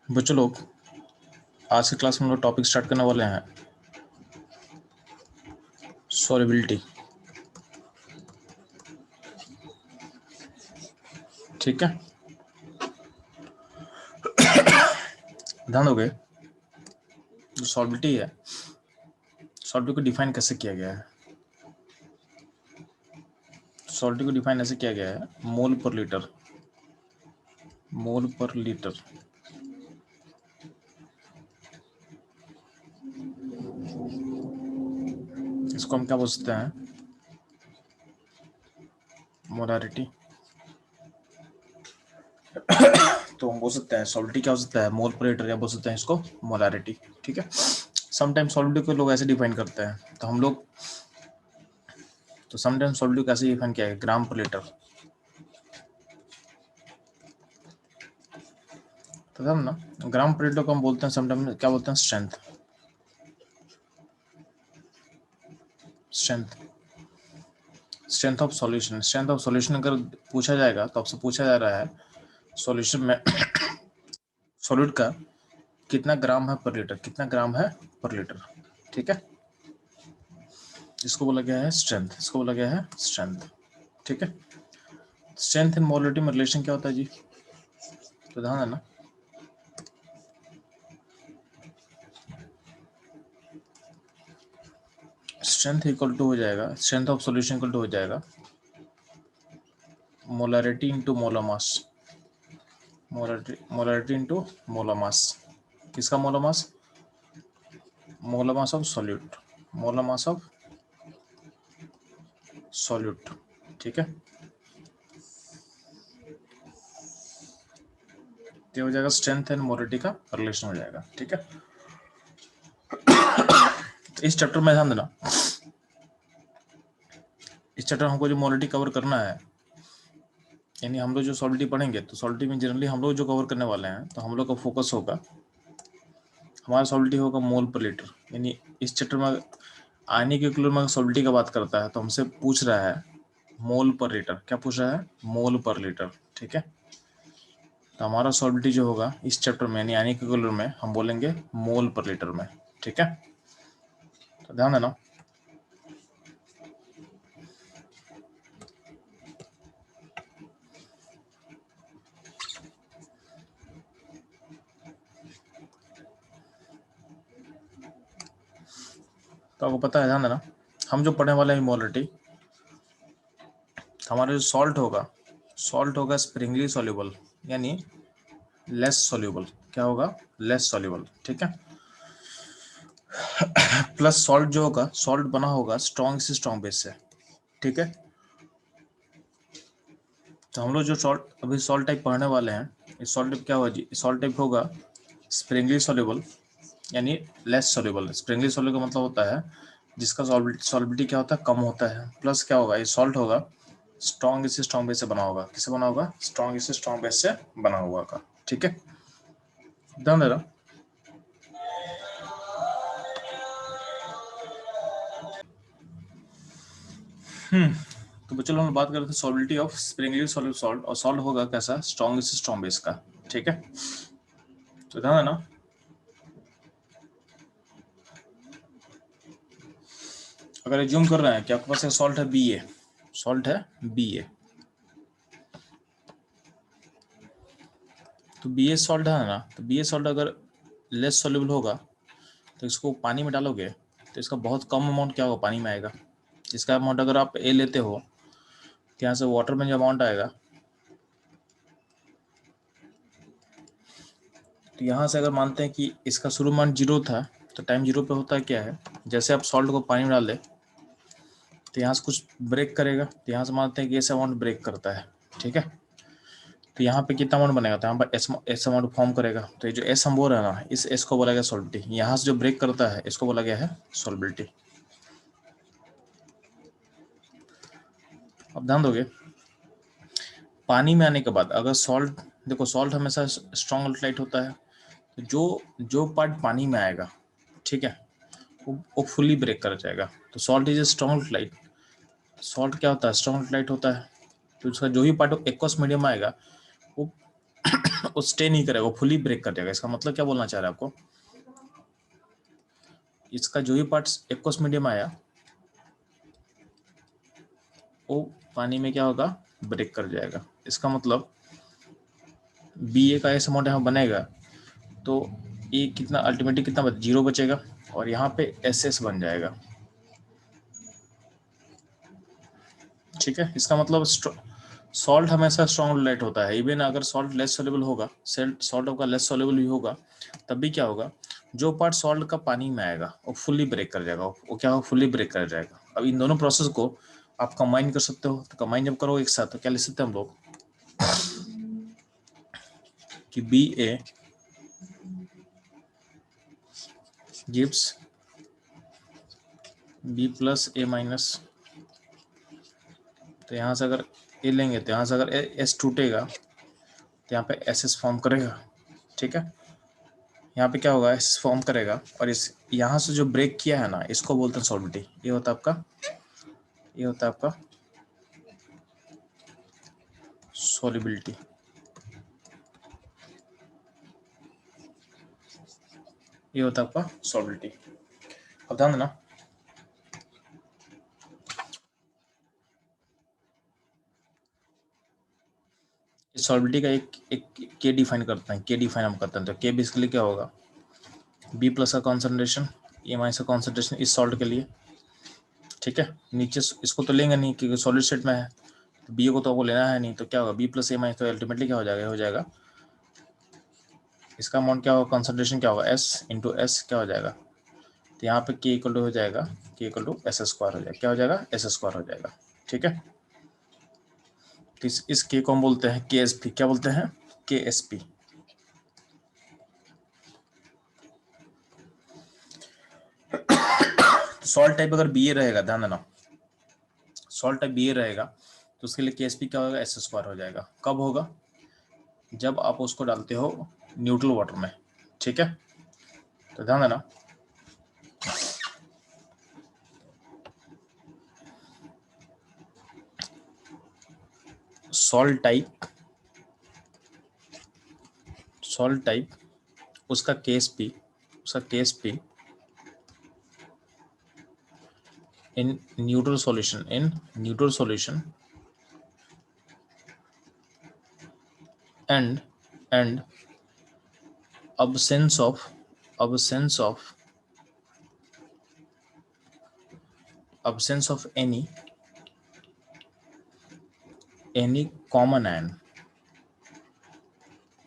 बच्चों लोग, आज की क्लास में हम लोग टॉपिक स्टार्ट करने वाले हैं सॉल्युबिलिटी। ठीक है, ध्यान दोगे। जो सॉल्युबिलिटी है, सॉल्युबिलिटी को डिफाइन कैसे किया गया है? सॉल्युबिलिटी को डिफाइन ऐसे किया गया है, मोल पर लीटर। मोल पर लीटर इसको हम क्या बोल सकते हैं? मोलारिटी। तो हम बोल सकते हैं सॉल्युबिलिटी क्या हो सकता है? मोल पर लीटर, या बोल सकते हैं इसको मोलारिटी। ठीक है, समटाइम सॉल्युबिलिटी को लोग ऐसे डिफाइन करते हैं, तो हम लोग तो समटाइम सॉल्युबिलिटी को कैसे डिफाइन किया है? ग्राम पर लीटर। तो हम ना ग्राम पर लीटर को हम बोलते हैं समटाइम क्या बोलते हैं? Strength. Strength strength of solution. Strength of solution अगर पूछा जाएगा तो आपसे पूछा जा रहा है सॉल्यूशन में सॉल्यूट का कितना ग्राम है पर लीटर, कितना ग्राम है पर लीटर। ठीक है, इसको बोला गया है स्ट्रेंथ, इसको बोला गया है स्ट्रेंथ। ठीक है, स्ट्रेंथ इन मोलिटी में रिलेशन क्या होता है जी? तो ध्यान देना, स्ट्रेंथ इक्वल टू हो जाएगा, strength of solution equal to हो जाएगा molarity into molar mass. Molarity into molar mass. किसका molar mass? Molar mass of solute. Molar mass of solute. ठीक है, तो हो जाएगा स्ट्रेंथ एंड मोलिटी का रिलेशन हो जाएगा। ठीक है, इस चैप्टर में ध्यान देना, इस चैप्टर हमको जो मोलिटी कवर करना है, यानी हम लोग जो सॉल्युबिलिटी पढ़ेंगे तो सॉल्युबिलिटी में जनरली हम लोग जो कवर करने वाले हैं, तो हम लोग का फोकस होगा, हमारा सॉल्युबिलिटी होगा मोल पर लीटर। यानी इस चैप्टर में आयनिक इक्विलिब्रियम में सॉल्युबिलिटी का बात करता है तो हमसे पूछ रहा है मोल पर लीटर। क्या पूछ रहा है? मोल पर लीटर। ठीक है, तो हमारा सॉल्युबिलिटी जो होगा इस चैप्टर में यानी आयनिक इक्विलिब्रियम में हम बोलेंगे मोल पर लीटर में। ठीक है, तो ध्यान देना, तो आपको पता है, ध्यान देना, हम जो पढ़ने वाले हैं मोलिटी, हमारा जो सॉल्ट होगा स्प्रिंगली सॉल्युबल, यानी लेस सॉल्युबल। क्या होगा? Less soluble. ठीक है, प्लस सॉल्ट जो होगा, सॉल्ट बना होगा स्ट्रॉन्ग से स्ट्रॉन्ग बेस से। ठीक है, तो हम लोग जो सॉल्ट अभी सॉल्ट टाइप पढ़ने वाले हैं, इस सॉल्ट टाइप क्या होगा जी? सॉल्ट टाइप होगा स्प्रिंगली सॉल्युबल, यानी लेस सॉल्युबल। स्प्रिंगली सॉल्युबल का मतलब होता है जिसका सॉल्युबिलिटी क्या होता है? कम होता है। प्लस क्या होगा? ये सॉल्ट होगा स्ट्रॉन्ग से स्ट्रॉन्ग बेस से बना होगा। किससे बना होगा? स्ट्रॉन्ग से स्ट्रॉन्ग बेस से बना हुआ का। ठीक है, ध्यान दे रहा। तो चलो हम बात कर रहे थे solubility of Sprüngli soluble salt, और सॉल्ट होगा कैसा? स्ट्रॉन्ग से स्ट्रॉन्ग बेस का। ठीक है, तो ध्यान देना, अगर एज्यूम कर रहे हैं कि आपके पास एक सॉल्ट है Ba, सॉल्ट है Ba, तो Ba सॉल्ट है ना, तो Ba सॉल्ट अगर लेस सॉल्युबल होगा तो इसको पानी में डालोगे तो इसका बहुत कम अमाउंट क्या होगा? पानी में आएगा। इसका अमाउंट अगर आप A लेते हो तो यहाँ से वाटर में जो अमाउंट आएगा, तो यहाँ से अगर मानते हैं कि इसका शुरू मान 0 था, तो टाइम 0 पे होता है क्या है, जैसे आप सॉल्ट को पानी में डाल दे तो यहाँ से कुछ ब्रेक करेगा, तो यहाँ से मानते हैं कि ऐसा अमाउंट ब्रेक करता है। ठीक है, तो यहाँ पे कितना अमाउंट बनेगा? तो यहाँ पर एस अमाउंट फॉर्म करेगा, तो ये जो एस हम बोल रहे हैं ना, इस एस को बोला गया सॉल्युबिलिटी। यहाँ से जो ब्रेक करता है इसको बोला गया है सॉल्युबिलिटी। अब ध्यान दोगे, पानी में आने के बाद अगर सॉल्ट, देखो सॉल्ट हमेशा स्ट्रॉन्ग अल्कलाइट होता है, तो जो जो पार्ट पानी में आएगा, ठीक है, वो फुली ब्रेक कर जाएगा। तो salt is a strong electrolyte. Salt क्या होता है? स्ट्रॉन्ग अल्कलाइट होता है। तो उसका जो ही पार्ट एक्वस मीडियम आएगा वो स्टे नहीं करेगा, वो फुली ब्रेक कर देगा। इसका मतलब क्या बोलना चाह रहा है आपको, इसका जो ही पार्ट एक्वस मीडियम आया वो पानी में क्या होगा, ब्रेक कर जाएगा। इसका मतलब बी ए का ऐसा अमाउंट यहाँ बनेगा तो ए कितना अल्टीमेटली कितना जीरो बचेगा और यहाँ पे एस एस बन जाएगा। ठीक है, इसका मतलब सॉल्ट हमेशा स्ट्रॉन्ग रिलेट होता है। इवन अगर सॉल्ट लेस सोल्यूबल होगा, सॉल्ट आपका लेस सोल्यूबल भी होगा, तब भी क्या होगा, जो पार्ट सॉल्ट का पानी में आएगा वो फुल्ली ब्रेक कर जाएगा, वो क्या होगा, फुल्ली ब्रेक कर जाएगा। अब इन दोनों प्रोसेस को आप कंबाइन कर सकते हो, तो कंबाइन जब करो एक साथ तो क्या लिख सकते हैं हम लोग कि B A gives B plus A minus. तो यहाँ से अगर ए लेंगे तो यहाँ से अगर एस टूटेगा तो यहाँ पे एस एस फॉर्म करेगा। ठीक है, यहाँ पे क्या होगा, एस फॉर्म करेगा और इस यहाँ से जो ब्रेक किया है ना, इसको बोलते हैं सॉल्विटी। ये होता है आपका, ये होता है आपका सॉल्युबिलिटी। ये होता है आपका सॉल्विटी। अब ध्यान देना, सॉल्विटी का एक के डिफाइन करते हैं, के डिफाइन हम करते हैं। तो के बेसिकली क्या होगा, बी प्लस का कॉन्सेंट्रेशन, ए माइनस का कॉन्सेंट्रेशन इस सॉल्ट के लिए। ठीक है, नीचे इसको तो लेंगे नहीं क्योंकि सॉलिड स्टेट में है, तो बी को तो आपको लेना है नहीं, तो क्या होगा, बी प्लस ए माइनस, तो अल्टीमेटली क्या हो जाएगा, हो जाएगा इसका अमाउंट क्या होगा, कॉन्सेंट्रेशन क्या होगा, एस इंटू एस क्या हो जाएगा, तो यहाँ पे के इक्वल टू हो जाएगा, के इक्वल टू एस स्क्वायर हो जाएगा, क्या हो जाएगा, एस स्क्वायर हो जाएगा। ठीक है, तो इस के को हम बोलते हैं के एस पी, क्या बोलते हैं, के एस पी। सॉल्ट टाइप अगर बी ए रहेगा, ध्यान देना, सॉल्ट टाइप बी ए रहेगा तो उसके लिए के एस पी क्या होगा, एस स्क्वायर हो जाएगा। कब होगा, जब आप उसको डालते हो न्यूट्रल वाटर में। ठीक है, तो ध्यान देना, सॉल्ट टाइप उसका case P, in neutral solution and absence of any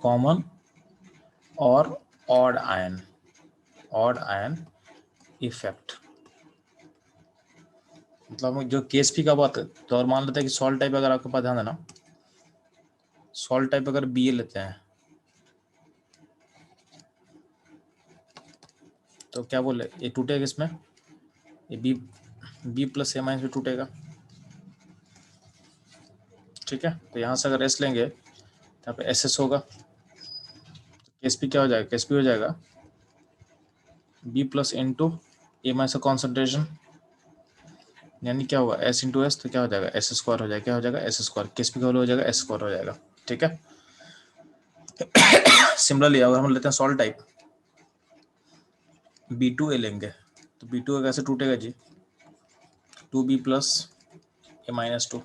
common or odd ion effect. मतलब जो केएसपी का बात है, तो और मान लेते हैं कि सॉल्ट टाइप अगर आपके पास, ध्यान देना, सॉल्ट टाइप अगर बी ए लेते हैं तो क्या बोले, ये टूटेगा इसमें, ये बी प्लस ए माइनस में टूटेगा। ठीक है, तो यहाँ से अगर एस लेंगे तो यहाँ पे एस एस होगा, केएसपी क्या हो जाएगा, केएसपी हो जाएगा बी प्लस इंटू ए माइनस का कॉन्सेंट्रेशन, यानी क्या होगा, एस इंटू एस, तो क्या हो जाएगा, एस स्क्वायर हो जाएगा, क्या हो जाएगा, एस स्क्वायर, केएसपी का वैल्यू हो जाएगा एस स्क्वायर हो जाएगा। ठीक है, सिमिलरली अगर हम लेते हैं salt type B two A लेंगे तो बी टू कैसे टूटेगा जी, two B plus A minus two.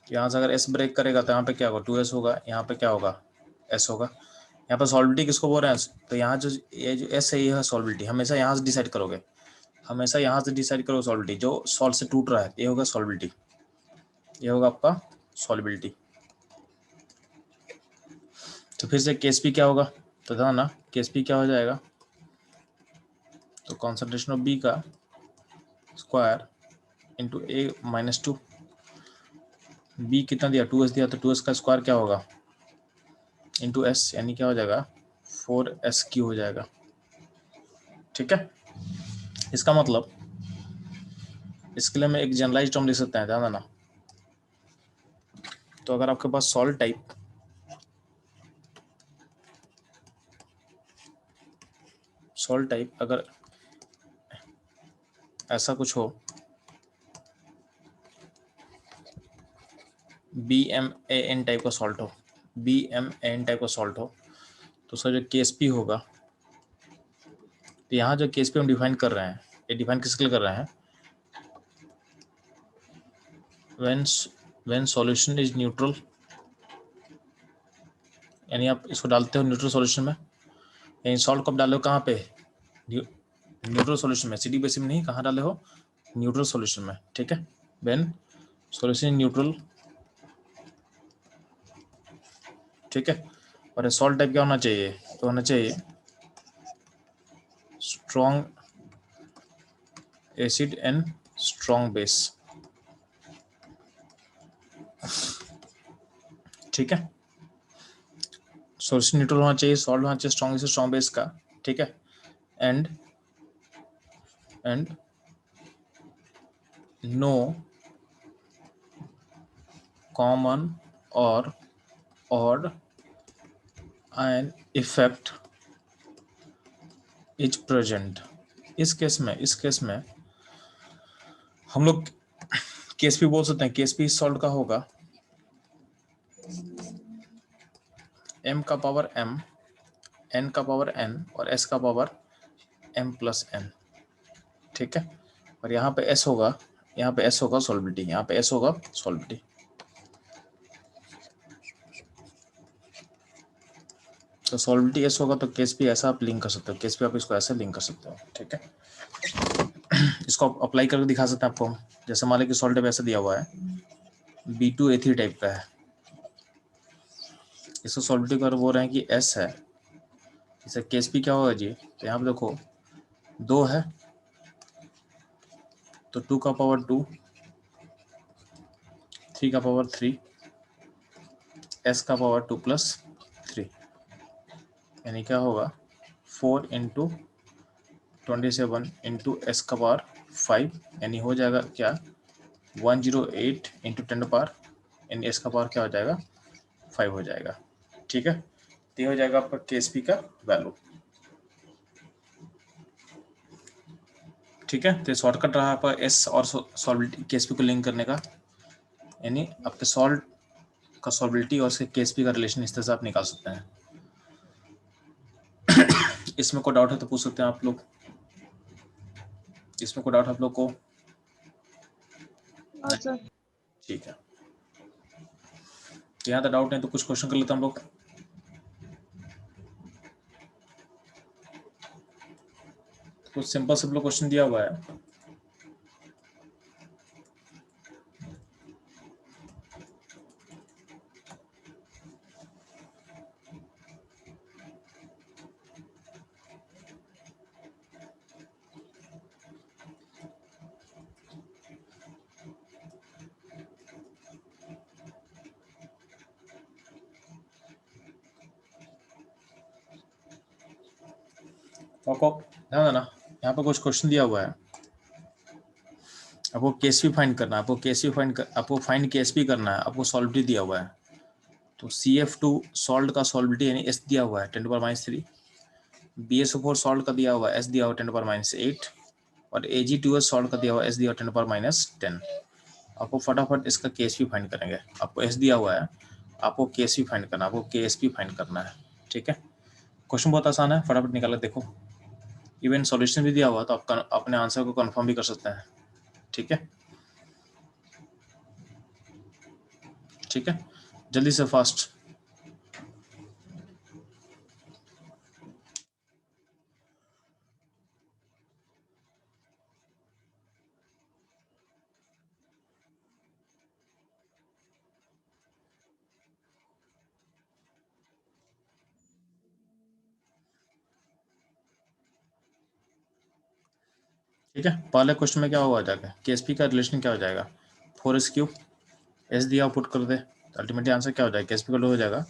यहाँ से अगर एस ब्रेक करेगा तो यहाँ पे क्या होगा, टू एस होगा, यहाँ पे क्या होगा, एस होगा। यहाँ पे सॉल्विटी किसको बोल रहे हैं, तो यहाँ जो ये जो एस है ये है सॉल्विटी, हमेशा यहाँ से डिसाइड करोगे, हमेशा यहाँ से डिसाइड करो सॉल्विटी, जो सॉल्ट से टूट रहा है ये होगा सॉल्विटी, ये होगा आपका सॉल्युबिलिटी। तो फिर से केएसपी क्या होगा, तो ध्यान ना, केएसपी क्या हो जाएगा, तो कॉन्सेंट्रेशन ऑफ बी का square into A minus to, B कितना दिया, टू एस दिया, तो टू एस का स्क्वायर क्या होगा इंटू एस, यानी क्या हो जाएगा, फोर एस क्यू हो जाएगा। ठीक है, इसका मतलब इसके लिए मैं एक जनरलाइज टर्म लिख सकते हैं, ध्यान देना। तो अगर आपके पास सॉल्ट टाइप अगर ऐसा कुछ हो, BMAN टाइप का सॉल्ट हो, BMAN टाइप का सॉल्ट हो, तो उसका जो KSP होगा, तो यहाँ जो KSP हम डिफाइन कर रहे हैं, ये डिफाइन किसके लिए कर रहे हैं, when solution is neutral, यानी आप इसको डालते हो न्यूट्रल सॉल्यूशन में, यानी सॉल्ट कब डाले हो, कहाँ पे, न्यूट्रल सॉल्यूशन में, एसिडिक बेसिस में नहीं, कहाँ डाले हो, न्यूट्रल सॉल्यूशन में, ठीक है। when solution is न्यूट्रल, ठीक है। और सॉल्ट टाइप क्या होना चाहिए, तो होना चाहिए strong acid and strong base, ठीक है। सॉल्यूशन न्यूट्रल होना चाहिए, सॉल्ट होना चाहिए स्ट्रॉन्ग एसिड स्ट्रॉन्ग बेस का, ठीक है। एंड नो कॉमन और odd ion effect is present. इस केस में हम लोग KSP बोल सकते हैं, KSP सॉल्ट का होगा m का पावर m, n का पावर n और s का पावर m+n, ठीक है। और यहाँ पे s होगा, यहाँ पे s होगा सॉल्बिलिटी, यहाँ पे s होगा सॉल्बिलिटी। तो सॉल्बिलिटी s होगा तो KSP ऐसा आप लिंक कर सकते हो, KSP आप इसको ऐसे लिंक कर सकते हो, ठीक है। इसको आप अप्लाई करके दिखा सकते हैं आपको, जैसे मान लीजिए कि सॉल्ट ऐसा दिया हुआ है, B2A3 टाइप का है, इसको सॉल्बिलिटी कर बोल रहे हैं कि S है, इसे KSP क्या होगा जी, तो यहाँ पे देखो 2 है, तो 2 का पावर 2, 3 का पावर 3, S का पावर 2+3, यानी क्या होगा 4 × 27 × S का पावर 5, यानी हो जाएगा क्या 108 × 10 पावर, यानी S का पावर क्या हो जाएगा 5 हो जाएगा, ठीक है। तो ये हो जाएगा आपका KSP का वैल्यू, ठीक है। तो शॉर्टकट रहा आपका S और सॉल्बिलिटी KSP को लिंक करने का, यानी आपके सॉल्ट का सॉल्बिलिटी और उसके KSP का रिलेशन इस तरह से आप निकाल सकते हैं। इसमें कोई डाउट है तो पूछ सकते हैं आप लोग, इसमें कोई डाउट आप लोग को, ठीक है। यहाँ तो डाउट नहीं तो कुछ क्वेश्चन कर लेते हैं हम लोग। कुछ सिंपल सिंपल क्वेश्चन दिया हुआ है, तो आपको ध्यान देना, यहाँ पर कुछ क्वेश्चन दिया हुआ है, आपको KSP फाइंड करना है, आपको फाइंड KSP करना है, आपको सॉल्बिलिटी दिया हुआ है, तो CF2 सॉल्ट का सॉल्बिलिटी यानी S दिया हुआ है 10⁻³ BSO4 सॉल्ट का दिया हुआ है S दिया हुआ 10⁻8 और Ag2S सॉल्ट का दिया हुआ है S दिया हुआ 10⁻10। आपको फटाफट इसका KSP फाइंड करेंगे, आपको S दिया हुआ है, आपको KSP फाइंड करना है, आपको KSP फाइंड करना है, ठीक है। क्वेश्चन बहुत आसान है, फटाफट निकाल के देखो, इवन सॉल्यूशन भी दिया हुआ तो आप अपने आंसर को कंफर्म भी कर सकते हैं, ठीक है, ठीक है, जल्दी से फास्ट। ठीक है, पहले क्वेश्चन में क्या होगा जाएगा, KSP का रिलेशन क्या हो जाएगा 4s³ S दिया पुट कर दे, अल्टीमेटली आंसर क्या हो जाएगा, KSP का हो जाएगा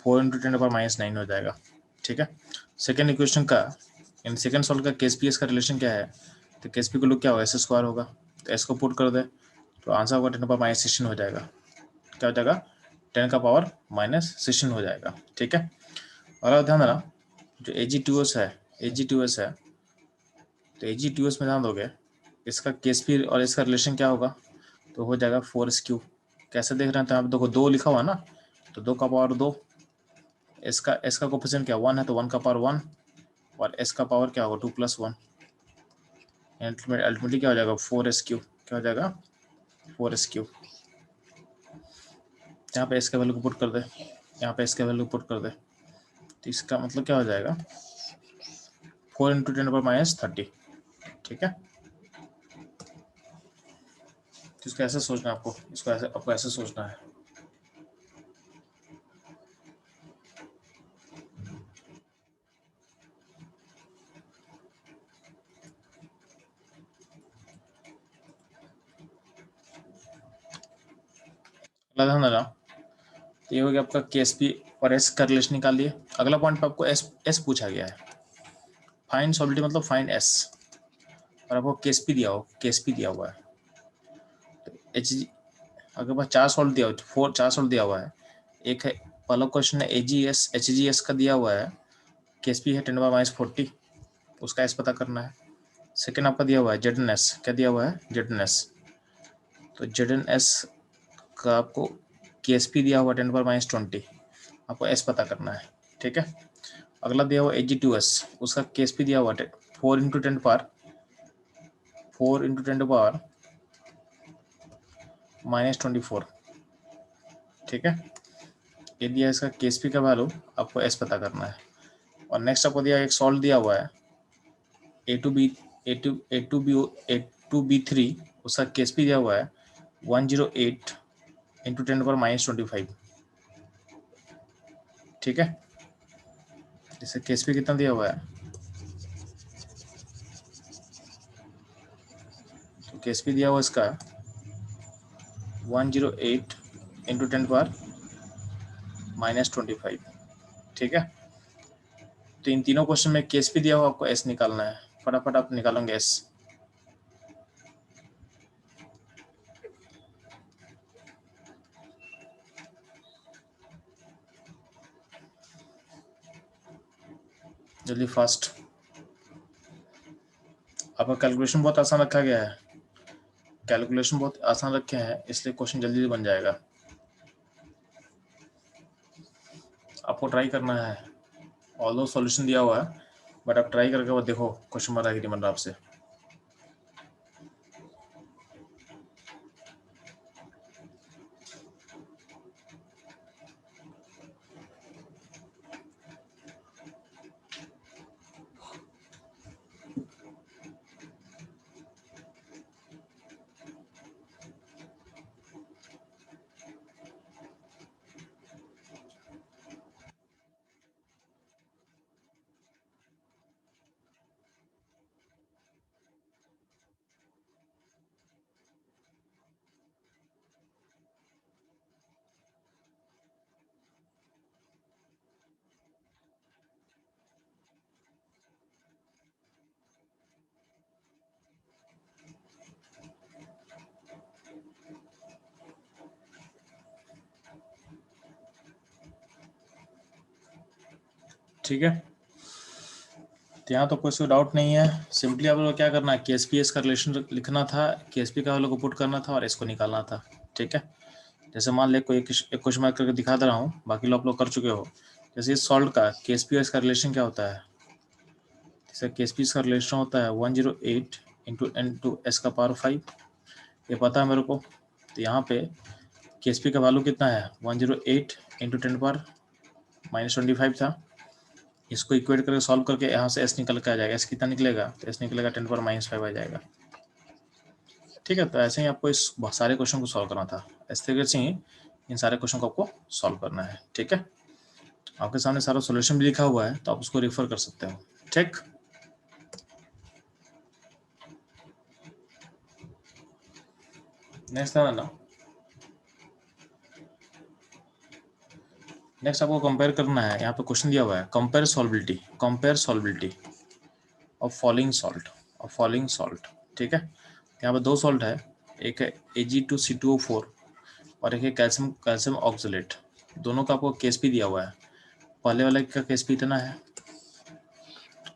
4 × 10⁻9 हो जाएगा, ठीक है। सेकेंड इक्वेशन का इन सेकेंड सॉल्व का KSP का रिलेशन क्या है, तो KSP का लोग क्या होगा S² होगा, तो S को पुट कर दे तो आंसर होगा 10⁻16 हो जाएगा, क्या हो जाएगा 10 का पावर -16 हो जाएगा, ठीक है। और ध्यान देना जो Ag2S है तो Ag2S में ध्यान दोगे इसका KSP और इसका रिलेशन क्या होगा, तो हो जाएगा 4s³, कैसे देख रहे हैं? तो यहाँ पे देखो 2 लिखा हुआ है ना, तो 2 का पावर 2, इसका कोफिशिएंट क्या 1 है, तो 1 का पावर 1, और एस का पावर क्या होगा 2 + 1, अल्टीमेटली क्या हो जाएगा 4s3, क्या हो जाएगा 4s3। यहाँ पे एस का वैल्यू पुट कर दे, यहाँ पे एस का वैल्यू पुट कर दे, तो इसका मतलब क्या हो जाएगा 4 × 10⁻30। ठीक है, तो इसको ऐसे सोचना है आपको, इसको ऐसे आपको ऐसे सोचना है। ध्यान देना, तो ये हो गया आपका KSP और एस का रिलेशन निकाल लिए। अगला पॉइंट पे आपको एस पूछा गया है, फाइंड सॉलिडिटी मतलब फाइंड एस, और आपको KSP दिया हुआ है, तो एच अगर पास 4 सॉल्ट दिया हुआ, 4 सॉल्ट दिया हुआ है। एक है पहला क्वेश्चन है HGS का दिया हुआ है, KSP है 10⁻40, उसका एस पता करना है। सेकेंड आपका दिया हुआ है ZNS, क्या दिया हुआ है ZNS, तो ZNS का आपको KSP दिया हुआ 10⁻20, आपको एस पता करना है। ठीक है, अगला दिया हुआ Ag2S, उसका KSP दिया हुआ 4 × 10⁻, 4 × 10⁻24। ठीक है, ये दिया इसका KSP का वैल्यू, आपको एस पता करना है। और नेक्स्ट आपको दिया एक सॉल्ट दिया हुआ है A2B3, उसका KSP दिया हुआ है 108 × 10⁻25। ठीक है, इससे KSP कितना दिया हुआ है, तो KSP दिया हुआ इसका 108 × 10⁻25। ठीक है, तो इन तीनों क्वेश्चन में KSP दिया हुआ, आपको एस निकालना है। फटाफट आप निकालोगे एस। जल्दी फास्ट, आपका कैलकुलेशन बहुत आसान रखा गया है, कैलकुलेशन बहुत आसान रखे हैं, इसलिए क्वेश्चन जल्दी बन जाएगा। आपको ट्राई करना है, ऑल्दो सॉल्यूशन दिया हुआ है, बट आप ट्राई करके वो देखो क्वेश्चन बन रहा है कि नहीं बन रहा आपसे। ठीक है, तो यहाँ तो कोई डाउट नहीं है। सिंपली आप लोग क्या करना है, KSP का रिलेशन लिखना था, KSP का को पुट करना था और इसको निकालना था। ठीक है, जैसे मान ले कोई एक क्वेश्चन मार्क करके दिखा दे रहा हूँ, बाकी लोग आप लोग कर चुके हो। जैसे इस सॉल्ट का KSP का रिलेशन क्या होता है, जैसे KSP का रिलेशन होता है 108 × 10⁻5, ये पता है मेरे को। तो यहाँ पे KSP का वैल्यू कितना है 108 × 10⁻25 था। इसको इक्वेट करके सॉल्व करके यहाँ से एस निकल के आ जाएगा। एस कितना निकलेगा, तो एस निकलेगा 10⁻5 आ जाएगा। ठीक है, तो ऐसे ही आपको इस सारे क्वेश्चन को सॉल्व करना था, इस तरीके से ही इन सारे क्वेश्चन को आपको सॉल्व करना है। ठीक है, आपके सामने सारा सॉल्यूशन भी लिखा हुआ है, तो आप उसको रेफर कर सकते हो। ठीक, नेक्स्ट है ना, नेक्स्ट आपको कंपेयर करना है। यहाँ पे क्वेश्चन दिया हुआ है कंपेयर सॉल्बिलिटी ऑफ फॉलोइंग सॉल्ट। ठीक है, यहाँ पे 2 सॉल्ट है, एक है Ag2C2O4 और एक है कैल्शियम ऑक्सलेट। दोनों का आपको KSP दिया हुआ है। पहले वाले का KSP इतना है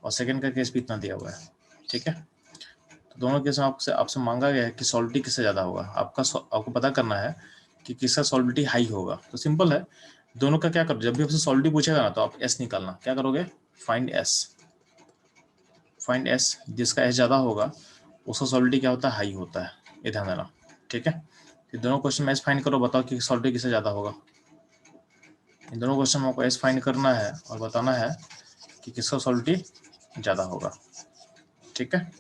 और सेकंड का KSP इतना दिया हुआ है। ठीक है, तो दोनों केस में आपसे मांगा गया है कि सॉल्टी किससे ज़्यादा होगा। आपको पता करना है कि किसका सॉल्विटी हाई होगा। तो सिंपल है, दोनों का क्या करो, जब भी आपसे सॉल्विटी पूछेगा ना तो आप एस निकालना, क्या करोगे, फाइंड एस, फाइंड एस, जिसका एस ज़्यादा होगा उसका सॉल्विटी क्या होता है, हाई होता है, ये ध्यान देना। ठीक है, तो दोनों क्वेश्चन में एस फाइंड करो, बताओ कि सॉल्विटी किससे ज़्यादा होगा। इन दोनों क्वेश्चन में आपको एस फाइंड करना है और बताना है कि किसका सॉल्विटी ज़्यादा होगा। ठीक है,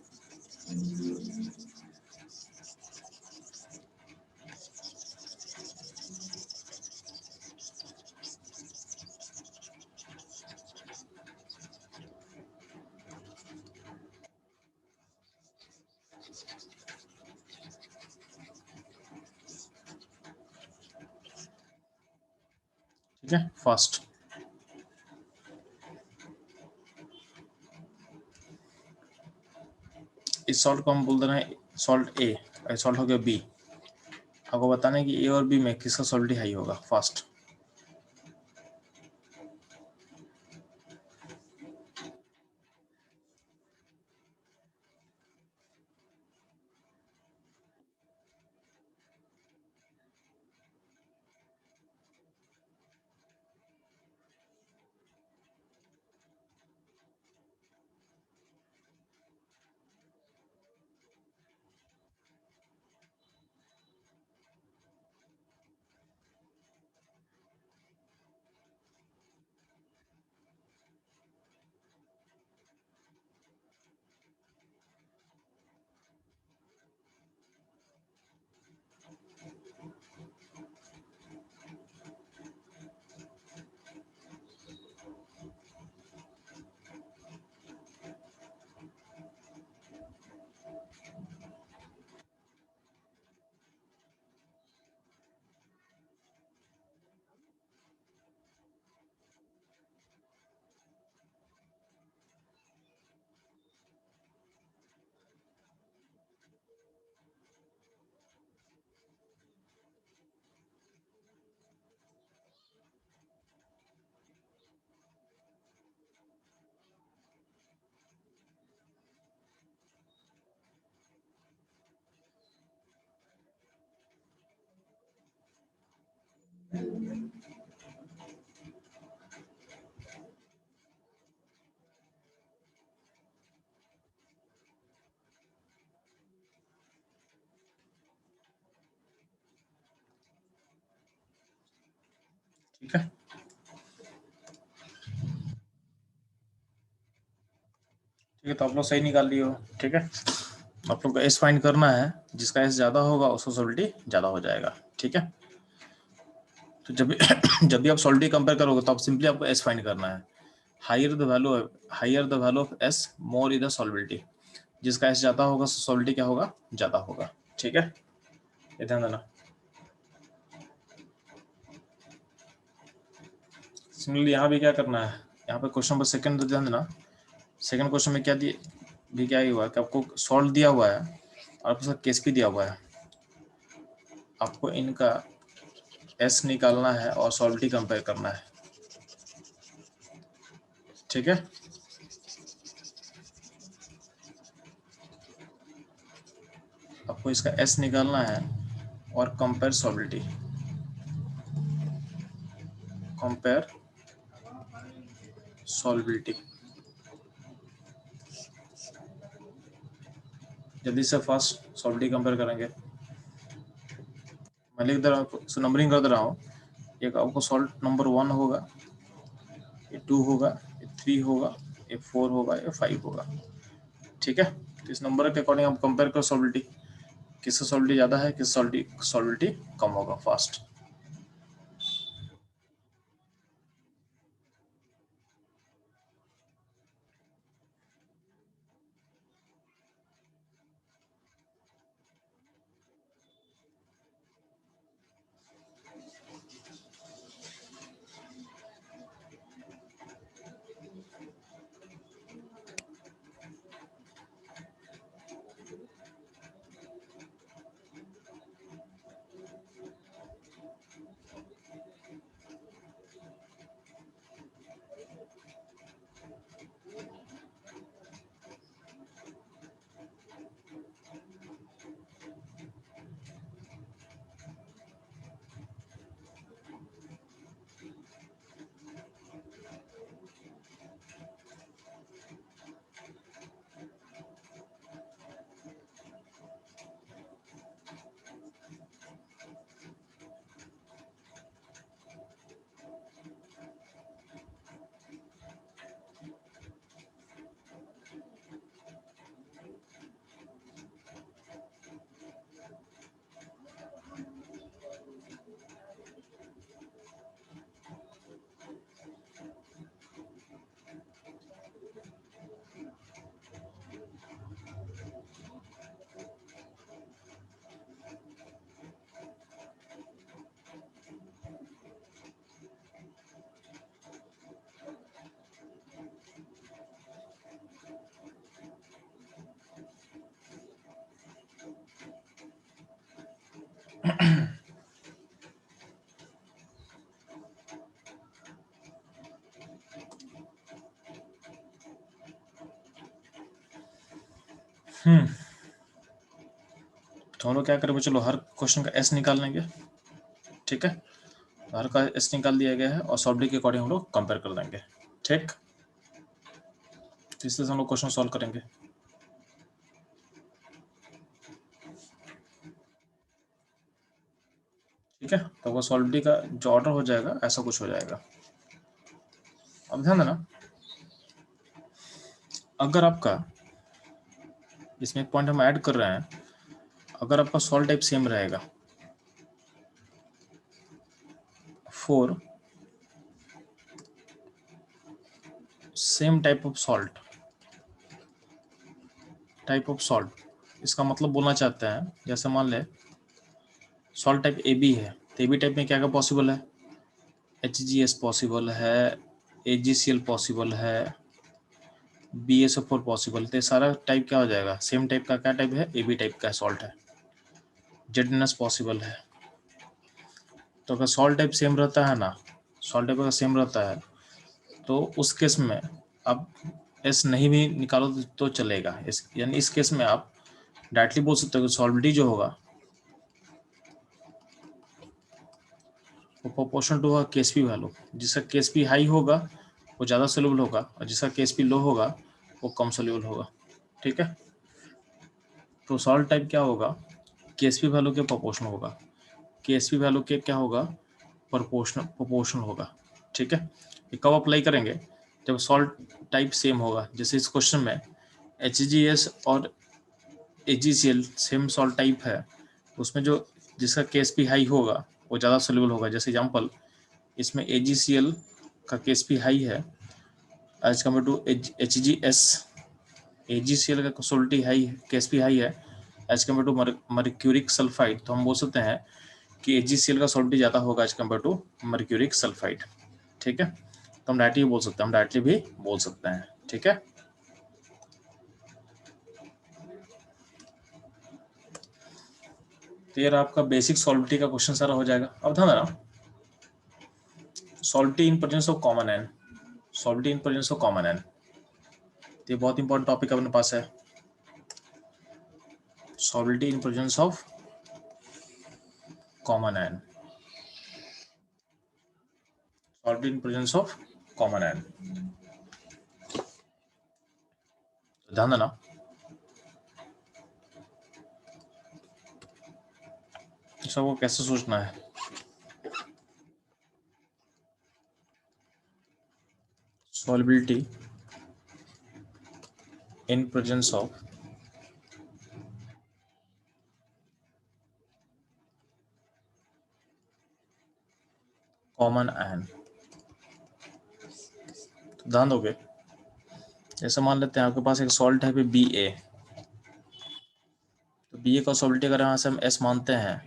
ठीक है, फास्ट। इस सॉल्ट को हम बोल दे रहे हैं सॉल्ट ए, सॉल्ट हो गया बी। आपको बताना है कि ए और बी में किसका सॉल्विटी हाई होगा, फास्ट। ठीक है, ठीक है, तो आप लोग सही निकाल लिए हो। ठीक है, आप लोग को एस फाइंड करना है, जिसका एस ज़्यादा होगा उसका सॉल्विटी ज़्यादा हो जाएगा। ठीक है, तो जब भी जब भी आप सॉल्विटी कंपेयर करोगे तो आप सिंपली आपको एस फाइंड करना है। Higher the value of S more is the solubility, जिसका एस ज़्यादा होगा सॉल्विटी क्या होगा, ज़्यादा होगा। ठीक है, ये ध्यान देना। सिमिलरली यहाँ भी क्या करना है, यहाँ पे क्वेश्चन नंबर सेकंड ध्यान देना। सेकंड क्वेश्चन में क्या दिए, भी क्या ही हुआ कि आपको सॉल्व दिया हुआ है और आपके साथ केस भी दिया हुआ है। आपको इनका एस निकालना है और सॉल्विटी कंपेयर करना है। ठीक है, आपको इसका एस निकालना है और कंपेयर सॉल्विटी, कंपेयर सॉल्विटी। जल्दी से फास्ट सॉल्विटी कंपेयर करेंगे। मैं लिख दे रहा हूँ, नंबरिंग कर दे रहा हूँ। एक आपको सॉल्ट नंबर 1 होगा, ये 2 होगा, ये 3 होगा, ये 4 होगा, ये 5 होगा। ठीक है, तो इस नंबर के अकॉर्डिंग आप कंपेयर करो सॉल्विटी, किसका सॉल्विटी ज़्यादा है, किस सॉल्विटी कम होगा, फास्ट। तो हम लोग क्या करेंगे, चलो हर क्वेश्चन का एस निकाल लेंगे, ठीक है। हर का एस निकाल दिया गया है और सॉल्व के अकॉर्डिंग हम लोग कंपेयर कर देंगे, ठीक। तो इससे हम लोग क्वेश्चन सॉल्व करेंगे। ठीक है, तो वो सॉल्व का जो ऑर्डर हो जाएगा ऐसा कुछ हो जाएगा। अब ध्यान देना, अगर आपका इसमें एक पॉइंट हम ऐड कर रहे हैं, अगर आपका सॉल्व टाइप सेम रहेगा for same type of salt, इसका मतलब बोलना चाहते हैं, जैसे मान ले सॉल्ट टाइप ए बी है, तो ए बी टाइप में क्या क्या पॉसिबल है, HGS पॉसिबल है, AgCl पॉसिबल है, BSO4 पॉसिबल। तो सारा टाइप क्या हो जाएगा, सेम टाइप का क्या टाइप है, ए बी टाइप का सॉल्ट है। ZNS पॉसिबल है। तो अगर सॉल्ट टाइप सेम रहता है ना, सॉल्ट टाइप अगर सेम रहता है तो उस केस में आप एस नहीं भी निकालो तो चलेगा। यानी इस केस में आप डायरेक्टली बोल सकते हो कि सॉल्विटी जो होगा वो प्रोपोर्शनल टू होगा केएसपी वैल्यू। जिसका केएसपी हाई होगा वो ज़्यादा सोल्यूबल होगा और जिसका केएसपी लो होगा वो कम सोल्यूबल होगा, ठीक है। तो सॉल्ट टाइप क्या होगा, केएसपी वैल्यू के प्रोपोर्शनल होगा, केएसपी वैल्यू के क्या होगा, प्रोपोर्शनल होगा, ठीक है। ये कब अप्लाई करेंगे, जब सॉल्ट टाइप सेम होगा। जैसे इस क्वेश्चन में HGS और AgCl सेम सॉल्ट टाइप है, उसमें जो जिसका केएसपी हाई होगा वो ज़्यादा सोल्यूबल होगा। जैसे एग्जांपल इसमें AgCl का केएसपी हाई है as compare to HGS, AgCl का सोल्टी हाई है, केएसपी हाई है as compare to mercuric sulphide. तो हम बोल सकते हैं कि AgCl का सोल्टी ज़्यादा होगा as compare to mercuric sulphide, ठीक है। तो हम डायरेक्टली बोल सकते हैं, हम डायरेक्टली भी बोल सकते हैं, ठीक है। तो ये आपका बेसिक सॉल्विटी का क्वेश्चन सारा हो जाएगा। अब ध्यान देना, solubility in presence of common ion, solubility in presence of common ion, ये बहुत इंपॉर्टेंट टॉपिक अपने पास है। Solubility in presence of common ion, solubility in presence of common ion. ध्यान देना, सबको कैसे सोचना है। Solubility in presence of common ion, तो ध्यान दोगे, जैसे मान लेते हैं आपके पास एक सॉल्ट है BA, तो BA का सॉल्विटी अगर यहाँ से हम S मानते हैं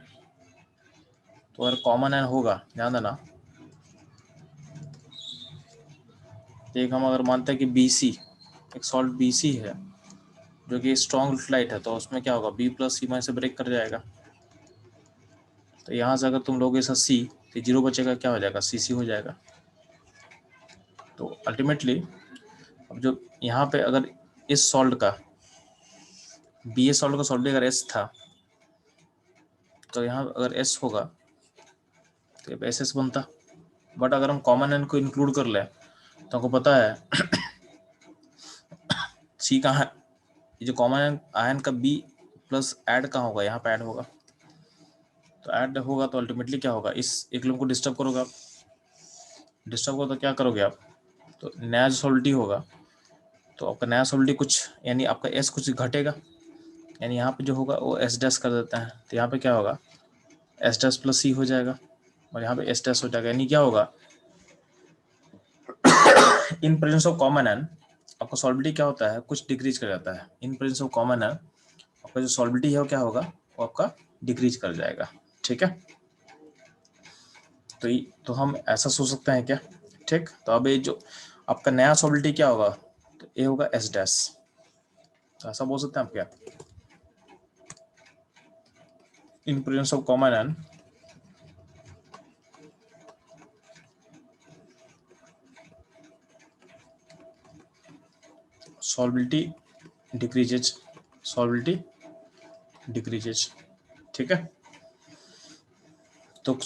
तो अगर कॉमन एन होगा, ध्यान देना, एक हम अगर मानते हैं कि BC, एक सॉल्ट BC है जो कि स्ट्रॉन्ग इलेक्ट्रोलाइट है, तो उसमें क्या होगा, B+C- से ब्रेक कर जाएगा। तो यहाँ से अगर तुम लोगे इसका C तो 0 बचेगा, क्या हो जाएगा, CC हो जाएगा। तो अल्टीमेटली अब जो यहाँ पे अगर इस सॉल्ट का BA सॉल्ट का सॉल्ट अगर S था तो यहाँ अगर S होगा तो SS बनता। बट अगर हम कॉमन एन को इंक्लूड कर ले तो आपको पता है C कहाँ है, ये जो कॉमन आयन का B+ ऐड कहाँ होगा, यहाँ पे ऐड होगा। तो ऐड होगा तो अल्टीमेटली क्या होगा, इस इक्विलिब्रियम को डिस्टर्ब करोगे आप, डिस्टर्ब हो तो क्या करोगे आप, तो नया जो सॉल्विटी होगा तो आपका नया सॉल्विटी कुछ, यानी आपका S कुछ घटेगा, यानी यहाँ पे जो होगा वो S' कर देता है, तो यहाँ पे क्या होगा, S'+C हो जाएगा और यहाँ पे S' हो जाएगा। यानी क्या होगा, in presence of common ion आपका सॉल्विटी क्या होता है, कुछ डिक्रीज कर जाता है। In presence of common ion आपका जो सॉल्विटी है वो क्या होगा, वो आपका डिक्रीज कर जाएगा, ठीक है। तो हम ऐसा सोच सकते हैं क्या, ठीक। तो अब ये जो आपका नया सॉल्विटी क्या होगा, तो ये होगा S', तो ऐसा बोल सकते हैं आप क्या, in presence of common n, solubility decreases, solubility decreases। ठीक है, तो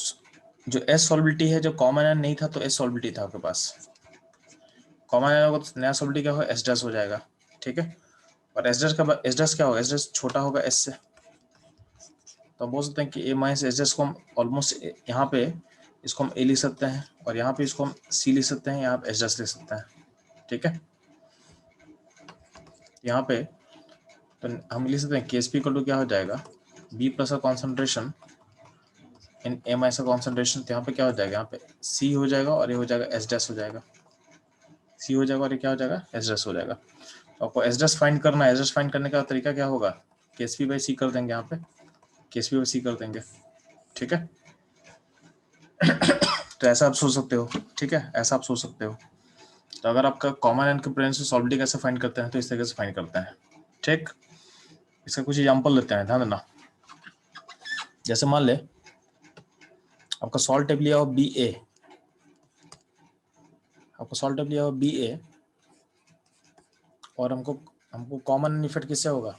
जो एस सॉल्बिलिटी है, जो कॉमन एन नहीं था तो एस सॉल्बिलिटी था आपके पास, कॉमन एन होगा तो नया सॉल्बिलिटी क्या होगा, एस डैश हो जाएगा। ठीक है, और एस डैश क्या होगा, एस डैश छोटा होगा एस से, तो हम बोल सकते हैं कि ए माइनस एस डैश को हम ऑलमोस्ट यहाँ पे इसको हम ए लिख सकते हैं और यहाँ पे इसको हम सी लिख सकते हैं, यहाँ पे एस डैश लिख सकते हैं। ठीक है, यहाँ पे तो हम लिख सकते हैं के एस पी इक्वल टू क्या हो जाएगा, बी प्लस का कॉन्सेंट्रेशन इन ए माइनस का कॉन्सेंट्रेशन, तो यहाँ पे क्या हो जाएगा, यहाँ पे सी हो जाएगा और ये हो जाएगा एस डैश हो जाएगा, सी हो जाएगा और ये क्या हो जाएगा, एस डैश हो जाएगा। तो आपको एस डैश फाइंड करना है, एस डैश फाइंड करने का तरीका क्या होगा, के एस पी बाई सी कर देंगे, यहाँ पे के एस पी बाई सी कर देंगे। ठीक है, तो ऐसा आप सोच सकते हो। ठीक है, ऐसा आप सोच सकते हो। तो अगर आपका कॉमन एन के प्रेजेंस में सॉल्बिलिटी कैसे फाइंड करते हैं, तो इस तरीके से फाइंड करते हैं। ठीक, इसका कुछ एग्जांपल लेते हैं, ध्यान देना। जैसे मान ले आपका सॉल्ट टेब लिया हो बी ए, आपको सॉल्ट टेब लिया हो बी ए और हमको कॉमन इफेक्ट किससे होगा,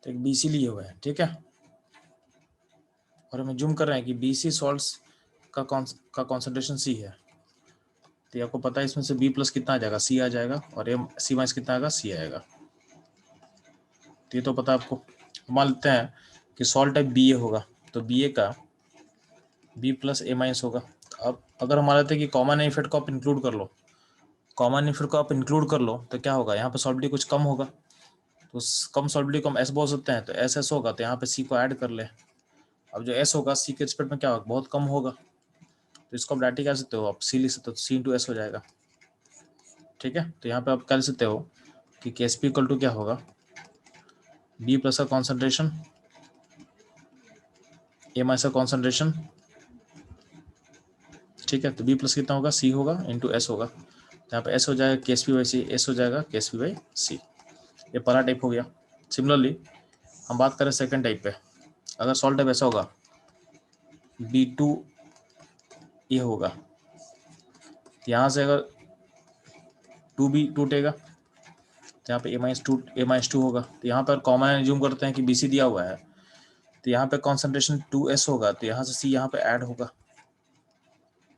तो एक बी सी लिए हुए है। ठीक है, और हमें जूम कर रहे हैं कि बी सी सॉल्ट्स का कॉन्सेंट्रेशन सी है, तो आपको पता है इसमें से बी प्लस कितना आ जाएगा, सी आ जाएगा, और ए सी माइनस कितना आएगा, सी आएगा। तो ये तो पता है आपको। मान लेते हैं कि सॉल्ट टाइप बी ए होगा, तो बी ए का बी प्लस ए माइनस होगा। अब अगर हम मान लेते हैं कि कॉमन इफेक्ट को आप इंक्लूड कर लो, कॉमन इफेक्ट को आप इंक्लूड कर लो, तो क्या होगा, यहाँ पे सॉल्बिलिटी कुछ कम होगा, तो कम सॉल्बिलिटी को हम एस बोल सकते हैं, तो एस एस होगा, तो यहाँ पे सी को ऐड कर ले। अब जो एस होगा सी के रिस्पेक्ट में क्या होगा, बहुत कम होगा, तो इसको आप डायरेक्टली कह सकते हो, आप सी लिख सकते हो, सी इंटू एस हो जाएगा। ठीक है, तो यहाँ पे आप कह सकते हो कि के एस पी इक्वल टू क्या होगा, बी प्लस का कॉन्सेंट्रेशन ए माइनस का कॉन्सेंट्रेशन। ठीक है, तो बी प्लस कितना होगा, सी होगा इंटू एस होगा, तो यहाँ पे एस हो जाएगा K S P by C, S हो जाएगा के एस पी बाई सी। ये पहला टाइप हो गया। सिमिलरली हम बात करें सेकंड टाइप पे, अगर सॉल्ट टाइप ऐसा होगा बी टू ये होगा, यहाँ से अगर टू बी टूटेगा, तो यहाँ पे ए माइनस टू होगा, तो यहाँ पर कॉमन एज्यूम करते हैं कि बी सी दिया हुआ है, तो यहाँ पे कॉन्सेंट्रेशन 2s होगा, तो यहाँ से c यहाँ पे ऐड होगा।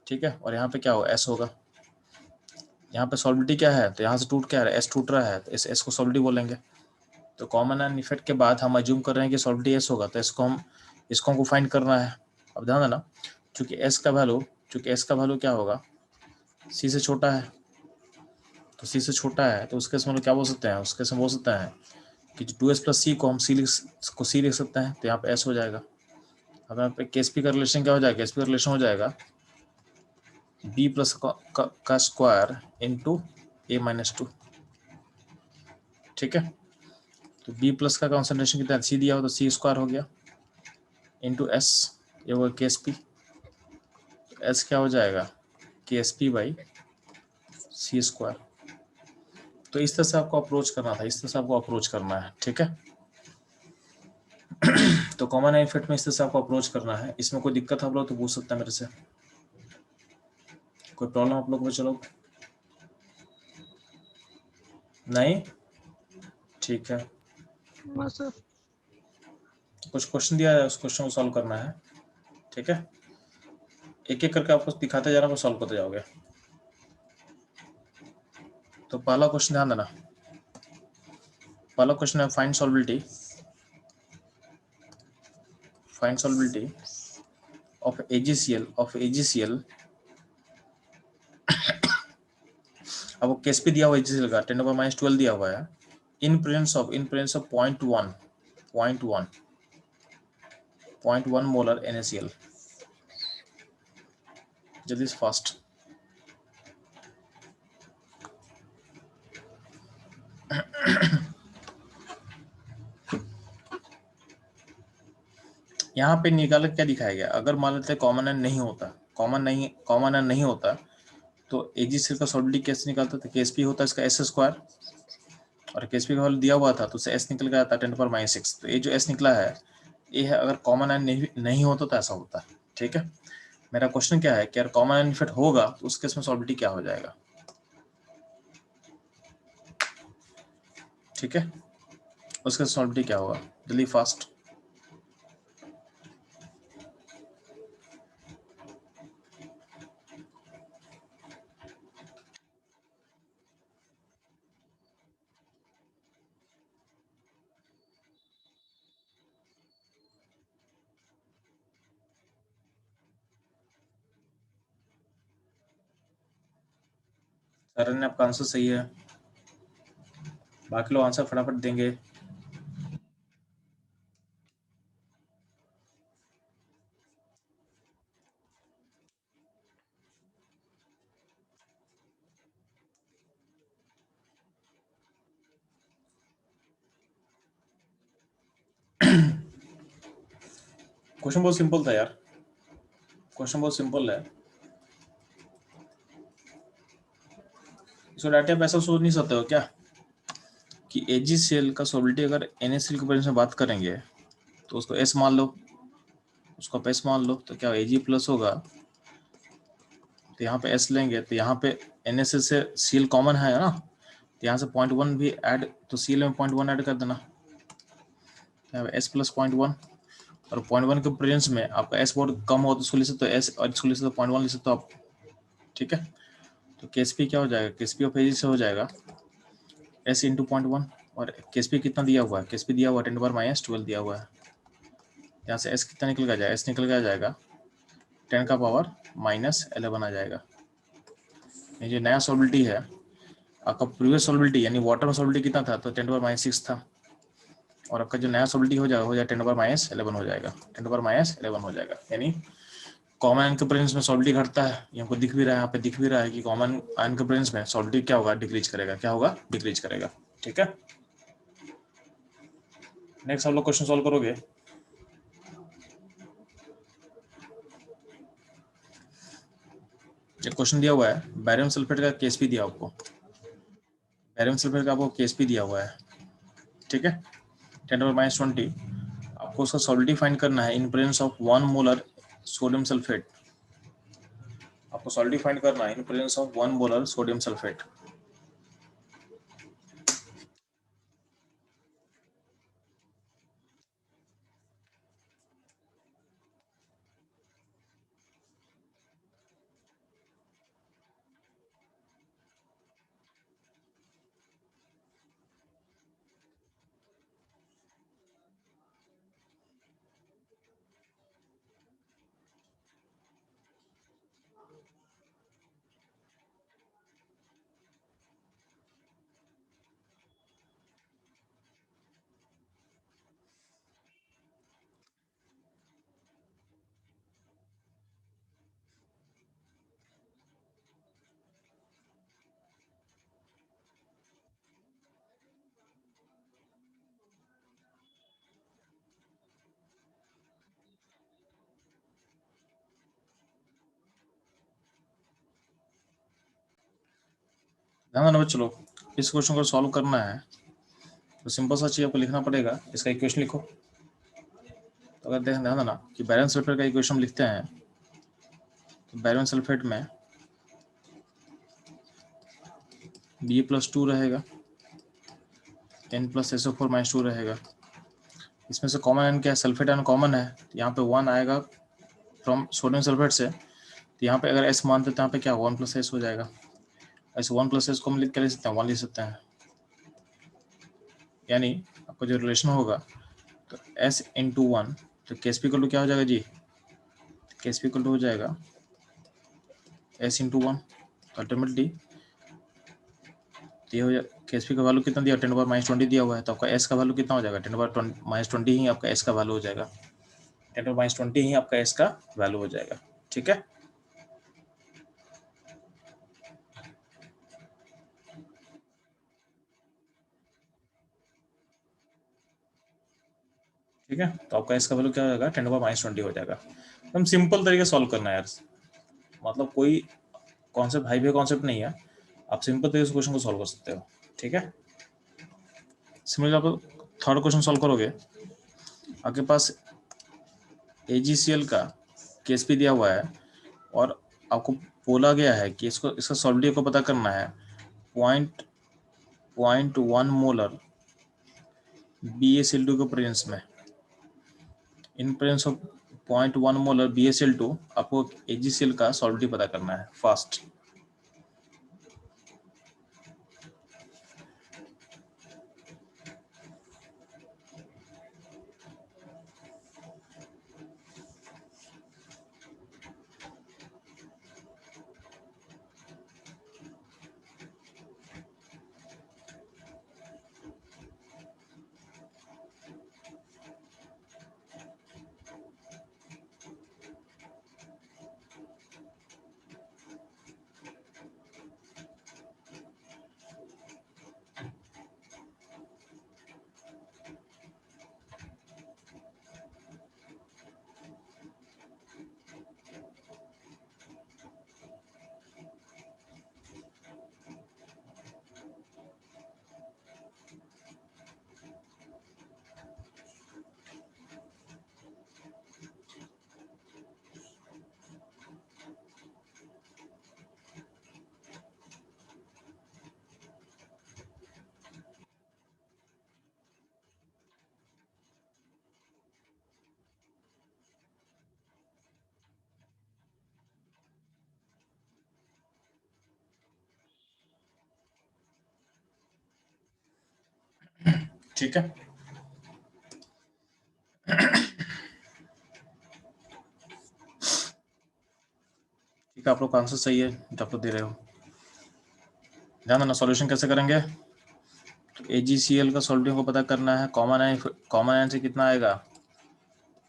ठीक है, और यहाँ पे क्या होगा, s होगा। यहाँ पे सॉल्बिलिटी क्या है, तो यहाँ से टूट क्या है, s टूट रहा है, तो इस s को सॉल्बिलिटी बोलेंगे। तो कॉमन एन इफेक्ट के बाद हम अज्यूम कर रहे हैं कि सॉल्बिलिटी s होगा, तो इसको हमको फाइंड करना है। अब ध्यान देना, चूंकि s का वैल्यू क्या होगा, c से छोटा है, तो c से छोटा है, तो उसके मतलब क्या बोल सकते हैं, उसके से बोल सकते हैं कि 2s प्लस सी को हम सी लिख सकते हैं, तो यहाँ पे s हो जाएगा। अब यहाँ पे केएसपी का रिलेशन क्या हो जाएगा, केएसपी का रिलेशन हो जाएगा बी प्लस का square into A minus to. ठीक है, तो बी प्लस का कॉन्सेंट्रेशन कितना, सी दिया हो तो सी स्क्वायर हो गया इंटू एस, ये होगा के एस पी। एस क्या हो जाएगा, K S P by C square. तो इस तरह से आपको अप्रोच करना है। ठीक है, तो कॉमन इफेक्ट में इस तरह से आपको अप्रोच करना है। इसमें कोई दिक्कत आप लोग तो पूछ सकते हैं मेरे से, कोई प्रॉब्लम आप लोग को, चलो नहीं, ठीक है। कुछ क्वेश्चन दिया है, उस क्वेश्चन को सॉल्व करना है। ठीक है, एक एक करके आपको दिखाते जा रहा हूँ, सॉल्व करते जाओगे। तो पहला क्वेश्चन ध्यान देना, पहला क्वेश्चन है फाइंड सॉल्बिलिटी ऑफ AgCl अब वो केस पे दिया हुआ AgCl का 10⁻⁻12 दिया हुआ है, in presence of 0.1 molar NaCl। जल्दी से फास्ट। यहाँ पे निकाल क्या दिखाया गया, अगर मान लेते कॉमन एन नहीं होता तो AgCl का सॉल्बिलिटी कैसे निकालता था, KSP होता है इसका s स्क्वायर, और KSP का वैल्यू दिया हुआ था तो उसे s निकल गया था 10⁻⁶। तो ये जो s निकला है ये है, अगर कॉमन आयन नहीं होता तो ऐसा होता है। ठीक है, मेरा क्वेश्चन क्या है कि अगर कॉमन आयन इफेक्ट होगा तो उस केस में सॉल्बिलिटी क्या हो जाएगा। ठीक है, उसका सॉल्बिलिटी क्या होगा, जल्दी फास्ट। सर ने आपका आंसर सही है, बाकी लोग आंसर फटाफट देंगे। क्वेश्चन बहुत सिंपल था यार, क्वेश्चन बहुत सिंपल है। इसको डायरेक्ट आप ऐसा सोच नहीं सकते हो क्या कि AgCl का सॉल्बिलिटी अगर NaCl के बारे में बात करेंगे तो उसको S मान लो, उसको आप S मान लो, तो क्या Ag प्लस होगा, तो यहाँ पे S लेंगे तो यहाँ पे NaCl से Cl कॉमन है ना, तो यहाँ से 0.1 भी ऐड, तो Cl में 0.1 ऐड कर देना, S प्लस 0.1, और 0.1 के प्रेजेंस में आपका S बहुत कम हो तो इसको ले सकते हो S, और इसको ले सकते हो 0.1 ले सकते हो आप। ठीक है, तो KSP क्या हो जाएगा, KSP ऑफ Ag से हो जाएगा S इंटू 0.1, और KSP कितना दिया हुआ है, KSP दिया हुआ है 10⁻12 दिया हुआ है, यहाँ से S कितना निकल कर जाएगा, S निकल कर जाएगा 10⁻11 आ जाएगा। ये जो नया सॉल्बिलिटी है, आपका प्रीवियस सॉल्बिलिटी यानी वाटर में सॉल्बिलिटी कितना था, तो 10⁻6 था, और आपका जो नया सॉल्बिलिटी हो जाएगा 10⁻11 हो जाएगा, 10⁻11 हो जाएगा, यानी कॉमन आयन के प्रेजेंस में सॉल्बिलिटी घटता है, ये हमको दिख भी रहा है, यहाँ पे दिख भी रहा है कि कॉमन आयन के प्रेजेंस में सॉल्बिलिटी क्या होगा, डिक्रीज करेगा, क्या होगा, डिक्रीज करेगा। ठीक है, नेक्स्ट आप लोग क्वेश्चन सॉल्व करोगे। एक क्वेश्चन दिया हुआ है, बैरियम सल्फेट का KSP दिया आपको, बैरियम सल्फेट का आपको KSP दिया हुआ है। ठीक है, 10⁻20, आपको उसका सॉल्बिलिटी फाइंड करना है in presence of 1 molar sodium sulphate, आपको सॉल्बिलिटी फाइंड करना है in presence of 1 molar sodium sulphate. ध्यान देना चलो, इस क्वेश्चन को सॉल्व करना है तो सिंपल सा चीज आपको लिखना पड़ेगा, इसका इक्वेशन लिखो। तो अगर ध्यान देना कि बैरियम सल्फेट का इक्वेशन लिखते हैं, तो बैरियम सल्फेट में Ba+2 रहेगा, N+SO4-2 रहेगा, इसमें से कॉमन आयन क्या है, सल्फेट आयन कॉमन है, यहाँ पे 1 आएगा फ्रॉम सोडियम सल्फेट से, तो यहाँ पे अगर S मानते तो यहाँ पे क्या 1+S हो जाएगा, ऐसे 1+S को हम लिख के ले सकते हैं, 1 लिख सकते हैं, यानी आपका जो रिलेशन होगा तो S इंटू 1, तो KSP को क्या हो जाएगा जी, KSP को हो जाएगा S इंटू 1, तो अल्टीमेटली ये हो जाए, KSP का वैल्यू कितना दिया 10⁻20 दिया हुआ है, तो आपका S का वैल्यू कितना हो जाएगा 10⁻20 ही आपका S का वैल्यू हो जाएगा, 10⁻20 ही आपका S का वैल्यू हो जाएगा। ठीक है, ठीक है, तो आपका S का वैल्यू क्या हो जाएगा 10⁻20 हो जाएगा। एकदम सिंपल तरीके सॉल्व करना है यार, मतलब कोई कॉन्सेप्ट हाई कॉन्सेप्ट नहीं है, आप सिंपल तरीके से क्वेश्चन को सॉल्व कर सकते हो। ठीक है, सिमिलर आप थर्ड क्वेश्चन सॉल्व करोगे, आपके पास AgCl का KSP दिया हुआ है और आपको बोला गया है कि इसका सॉलिडिटी को पता करना है 0.1 मोलर BaCl2 के प्रेजेंस में। इन प्रेजेंस ऑफ 0.1 मोलर BaCl2 आपको AgCl का सॉलिडिटी पता करना है फास्ट। ठीक है, ठीक है, आप लोग का आंसर सही है जो आप लोग दे रहे हो। ध्यान देना सॉल्यूशन कैसे करेंगे। तो AgCl का सॉल्यूशन को पता करना है, कॉमन आयन से कितना आएगा,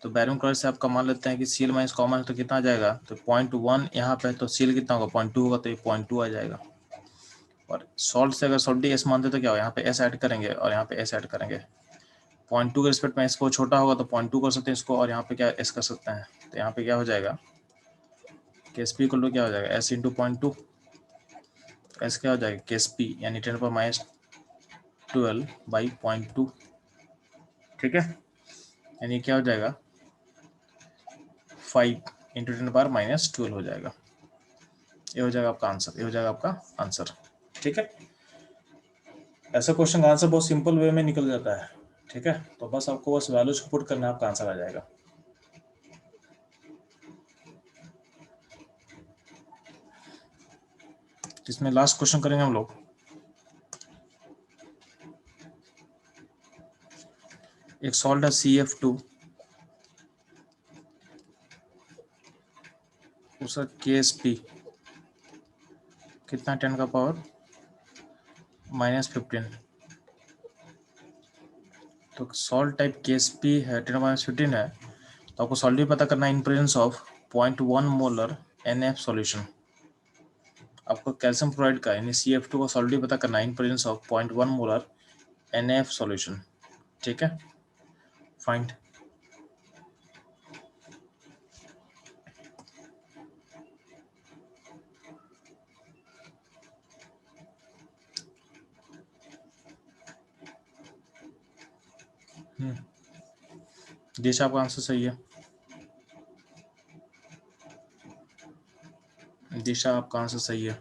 तो बैरियम क्लोराइड से आपका मान लेते हैं कि Cl माइनस कॉमन है तो कितना आ जाएगा, तो 0.1 यहाँ पे, तो Cl कितना होगा 0.2 होगा, तो ये 0.2 आ जाएगा। और सॉल्ट से अगर सॉल्ट एस मानते तो क्या हो, यहाँ पे एस ऐड करेंगे और यहाँ पे एस ऐड करेंगे। 0.2 के रिस्पेक्ट में एस को छोटा होगा तो 0.2 कर सकते हैं इसको, और यहाँ पे क्या एस कर सकते हैं, तो यहाँ पे क्या हो जाएगा KSP इक्वल टू क्या हो जाएगा एस इंटू 0.2। एस क्या हो जाएगा KSP यानी 10⁻12/0.2। ठीक है, यानी क्या हो जाएगा 5 इंटू 10⁻12 हो जाएगा। ये हो जाएगा आपका आंसर, ये हो जाएगा आपका आंसर। ठीक है, ऐसा क्वेश्चन का आंसर बहुत सिंपल वे में निकल जाता है। ठीक है, तो बस आपको बस वैल्यूज को पुट करना है, आपका आंसर आ जाएगा। इसमें लास्ट क्वेश्चन करेंगे हम लोग। एक सॉल्ट है CF2, उसका KSP कितना 10⁻⁻15। तो सॉल्ट टाइप KSP है 10⁻15 है, तो आपको सॉल्ट पता करना है in presence of 0.1 molar NF solution. आपको कैल्शियम क्लोराइड का यानी CF2 का सॉल्ट पता करना है in presence of 0.1 molar NF solution. ठीक है, फाइंड। दिशा आपका आंसर सही है, दिशा आपका आंसर सही है।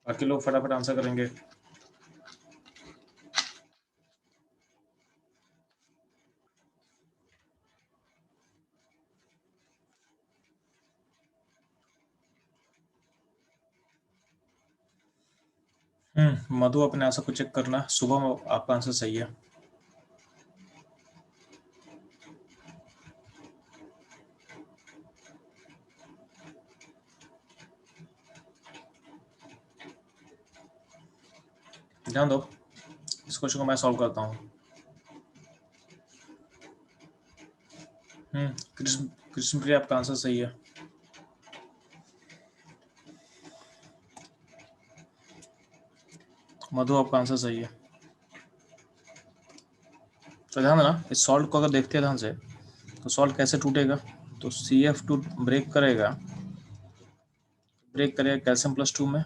बाकी लोग फटाफट आंसर करेंगे। मधु अपने आंसर को चेक करना, सुबह आपका आंसर सही है। ध्यान दो, इस क्वेश्चन को मैं सॉल्व करता हूँ। कृष्णप्रिया आपका आंसर सही है। मधु आपका आंसर सही है। तो ध्यान देना, इस सॉल्ट को अगर देखते हैं ध्यान से तो सॉल्ट कैसे टूटेगा, तो CF2 ब्रेक करेगा कैल्शियम +2 में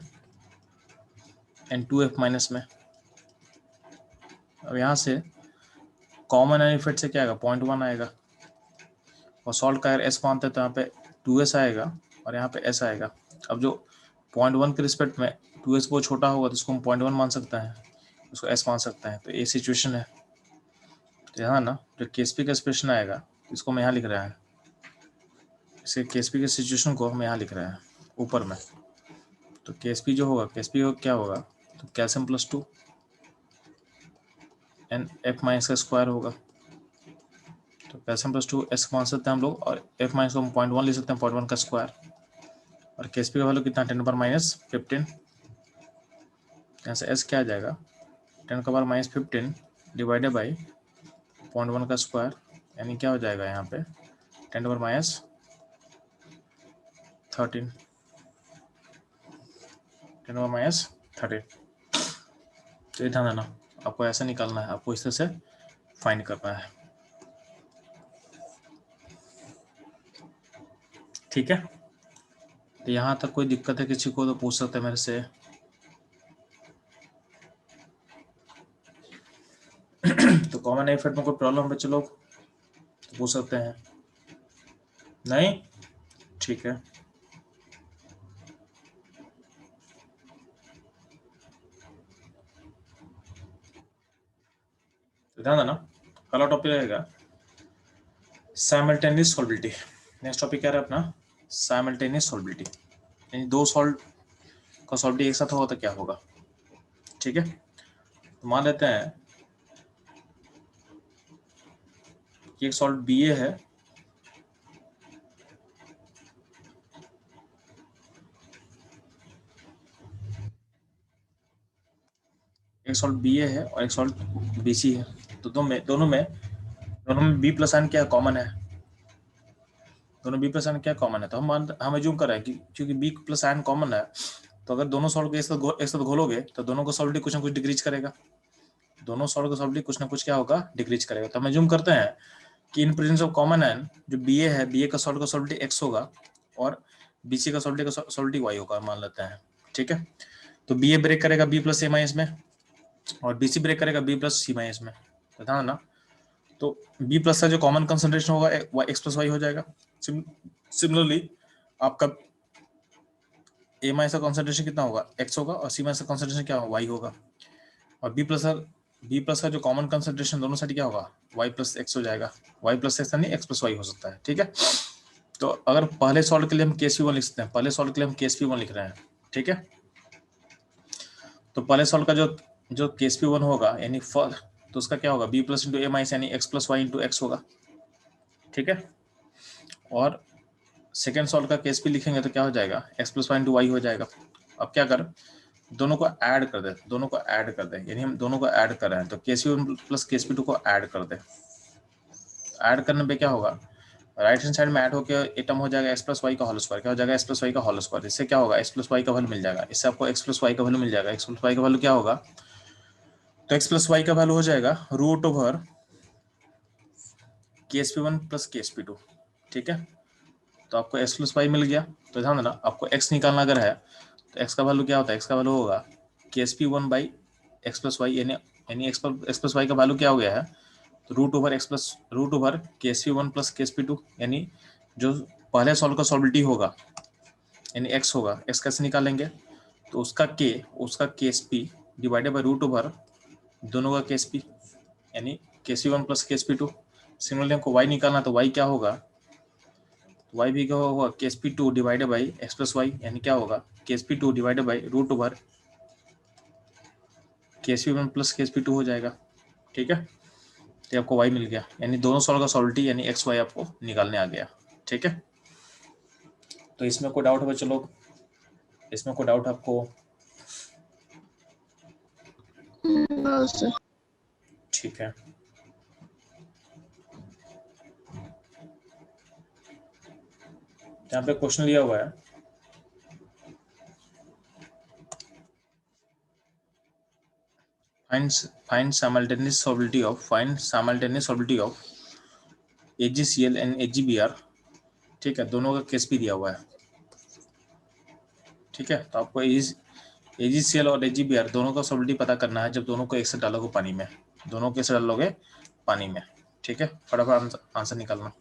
N2F- में। अब यहाँ से कॉमन एन इफेक्ट से क्या आएगा, 0.1 आएगा, और सॉल्ट का अगर S मानते हैं तो यहाँ पे 2S आएगा और यहाँ पे S आएगा। अब जो 0.1 के रिस्पेक्ट में 2S बहुत छोटा होगा तो इसको हम 0.1 मान सकते हैं, उसको S मान सकते हैं। तो ये सिचुएशन है। तो यहाँ ना जो KSP का एक्सप्रेशन आएगा इसको मैं यहाँ लिख रहा है, इसे KSP के सिचुएशन को हम यहाँ लिख रहे हैं ऊपर में। तो KSP जो होगा, KSP क्या होगा, तो कैल्शियम +2 N F- का स्क्वायर होगा। तो कैल्शियम +2 S मान सकते हैं हम लोग, और F- को हम 0.1 लिख सकते हैं, 0.1 का स्क्वायर। और KSP का वैल्यू कितना, 10⁻15। यहाँ से S क्या आ जाएगा, 10⁻15 डिवाइडेड बाई 0.1 का स्क्वायर, यानी क्या हो जाएगा यहाँ पे 10⁻13। तो ये ध्यान देना, आपको ऐसा निकालना है, आपको इस तरह से फाइंड करना है। ठीक है, तो यहाँ तक कोई दिक्कत है किसी को तो पूछ सकते हैं मेरे से। तो कॉमन इफेक्ट में कोई प्रॉब्लम बच्चे लोग तो पूछ सकते हैं, नहीं? ठीक है, तो ध्यान देना, कल टॉपिक रहेगा साइमल्टेनियस सॉल्बिलिटी। नेक्स्ट टॉपिक क्या है अपना, साइमल्टेनियस सॉल्बिलिटी, यानी दो सॉल्ट का सॉल्बिलिटी एक साथ होगा तो क्या होगा। ठीक है, तो मान लेते हैं कि एक सॉल्ट BA है, एक सॉल्ट BA है और एक सॉल्ट BC है। तो दोनों में B+ क्या कॉमन है, दोनों B+ क्या कॉमन है। तो हम एज्यूम कर रहे हैं कि क्योंकि B+ कॉमन है, तो अगर दोनों सॉल्ट को एक साथ घोलोगे तो दोनों का सॉल्बिलिटी कुछ ना कुछ डिक्रीज करेगा, दोनों सॉल्ट का सॉल्बिलिटी कुछ ना कुछ क्या होगा, डिक्रीज करेगा। तो हम एज्यूम करते हैं कि in presence of common ion जो BA है, BA का सॉल्ट का सॉल्बिलिटी X होगा और BC का सॉल्बिलिटी Y होगा, मान लेते हैं। ठीक है, तो BA ब्रेक करेगा B+A- में और BC ब्रेक करेगा B+C- में। तो ध्यान ना, तो B+ का जो कॉमन कंसंट्रेशन होगा X+Y हो जाएगा। सिमिलरली आपका A- का कंसंट्रेशन कितना होगा, X होगा, और C- का कंसंट्रेशन क्या होगा, Y होगा। और B+ का जो कॉमन कंसंट्रेशन दोनों साइड क्या होगा, Y+X हो जाएगा। Y+X यानी X+Y हो सकता है। ठीक है, तो अगर पहले सॉल्ट के लिए हम KSP1 लिख सकते हैं, पहले सॉल्ट के लिए हम KSP1 लिख रहे हैं। ठीक है, तो पहले सॉल्ट का जो KSP1 होगा यानी फर्स्ट, तो उसका क्या होगा, B+A- यानी X+Y × X होगा। ठीक है, और सेकेंड सॉल्ट का KSP लिखेंगे तो क्या हो जाएगा, X+Y × Y हो जाएगा। अब क्या कर, दोनों को ऐड कर दे, यानी हम दोनों को ऐड कर रहे हैं, तो KSP1 + KSP2 को ऐड कर दे। ऐड करने पे क्या होगा, राइट हैंड साइड में ऐड होकर ये टर्म हो जाएगा X+Y का होल स्क्वायर। क्या हो जाएगा, X+Y का होल स्क्वायर। इससे क्या होगा, X+Y का वैल्यू मिल जाएगा, इससे आपको X+Y का वैल्यू मिल जाएगा। X+Y का वैल्यू क्या होगा, तो X+Y का वैल्यू हो जाएगा √KSP1 + KSP2। ठीक है, तो आपको X+Y मिल गया। तो ध्यान देना, आपको X निकालना अगर है तो X का वैल्यू क्या होता है, X का वैल्यू होगा KSP1/X+Y, यानी X+Y का वैल्यू क्या हो गया है, तो √KSP1 + KSP2, यानी जो पहले सॉल्व का सॉल्बिलिटी होगा यानी X होगा, X कैसे निकालेंगे, तो उसका KSP डिवाइडेड बाई √, दोनों का KSP यानी KSP1 + KSP2। सिमिलरली हमको Y निकालना, तो Y क्या होगा, Y भी क्या होगा, KSP2 डिवाइडेड बाई X+Y, यानी क्या होगा, KSP2 divided by √, KSP1 + KSP2 हो जाएगा। ठीक है, तो आपको Y मिल गया, यानी दोनों सॉल्व का सॉल्बिलिटी यानी XY आपको निकालने आ गया। ठीक है, तो इसमें कोई डाउट है बच्चों लोग, इसमें कोई डाउट आपको, नो सर। ठीक है, यहाँ पे क्वेश्चन दिया हुआ है, find simultaneous solubility of AgCl and AgBr। ठीक है, दोनों का केस भी दिया हुआ है। ठीक है, तो आपको AgCl और AgBr दोनों का सॉलिबिलिटी पता करना है जब दोनों को एक साथ डालोगे पानी में, दोनों को एक साथ डालोगे पानी में। ठीक है, फटाफट आंसर निकालना।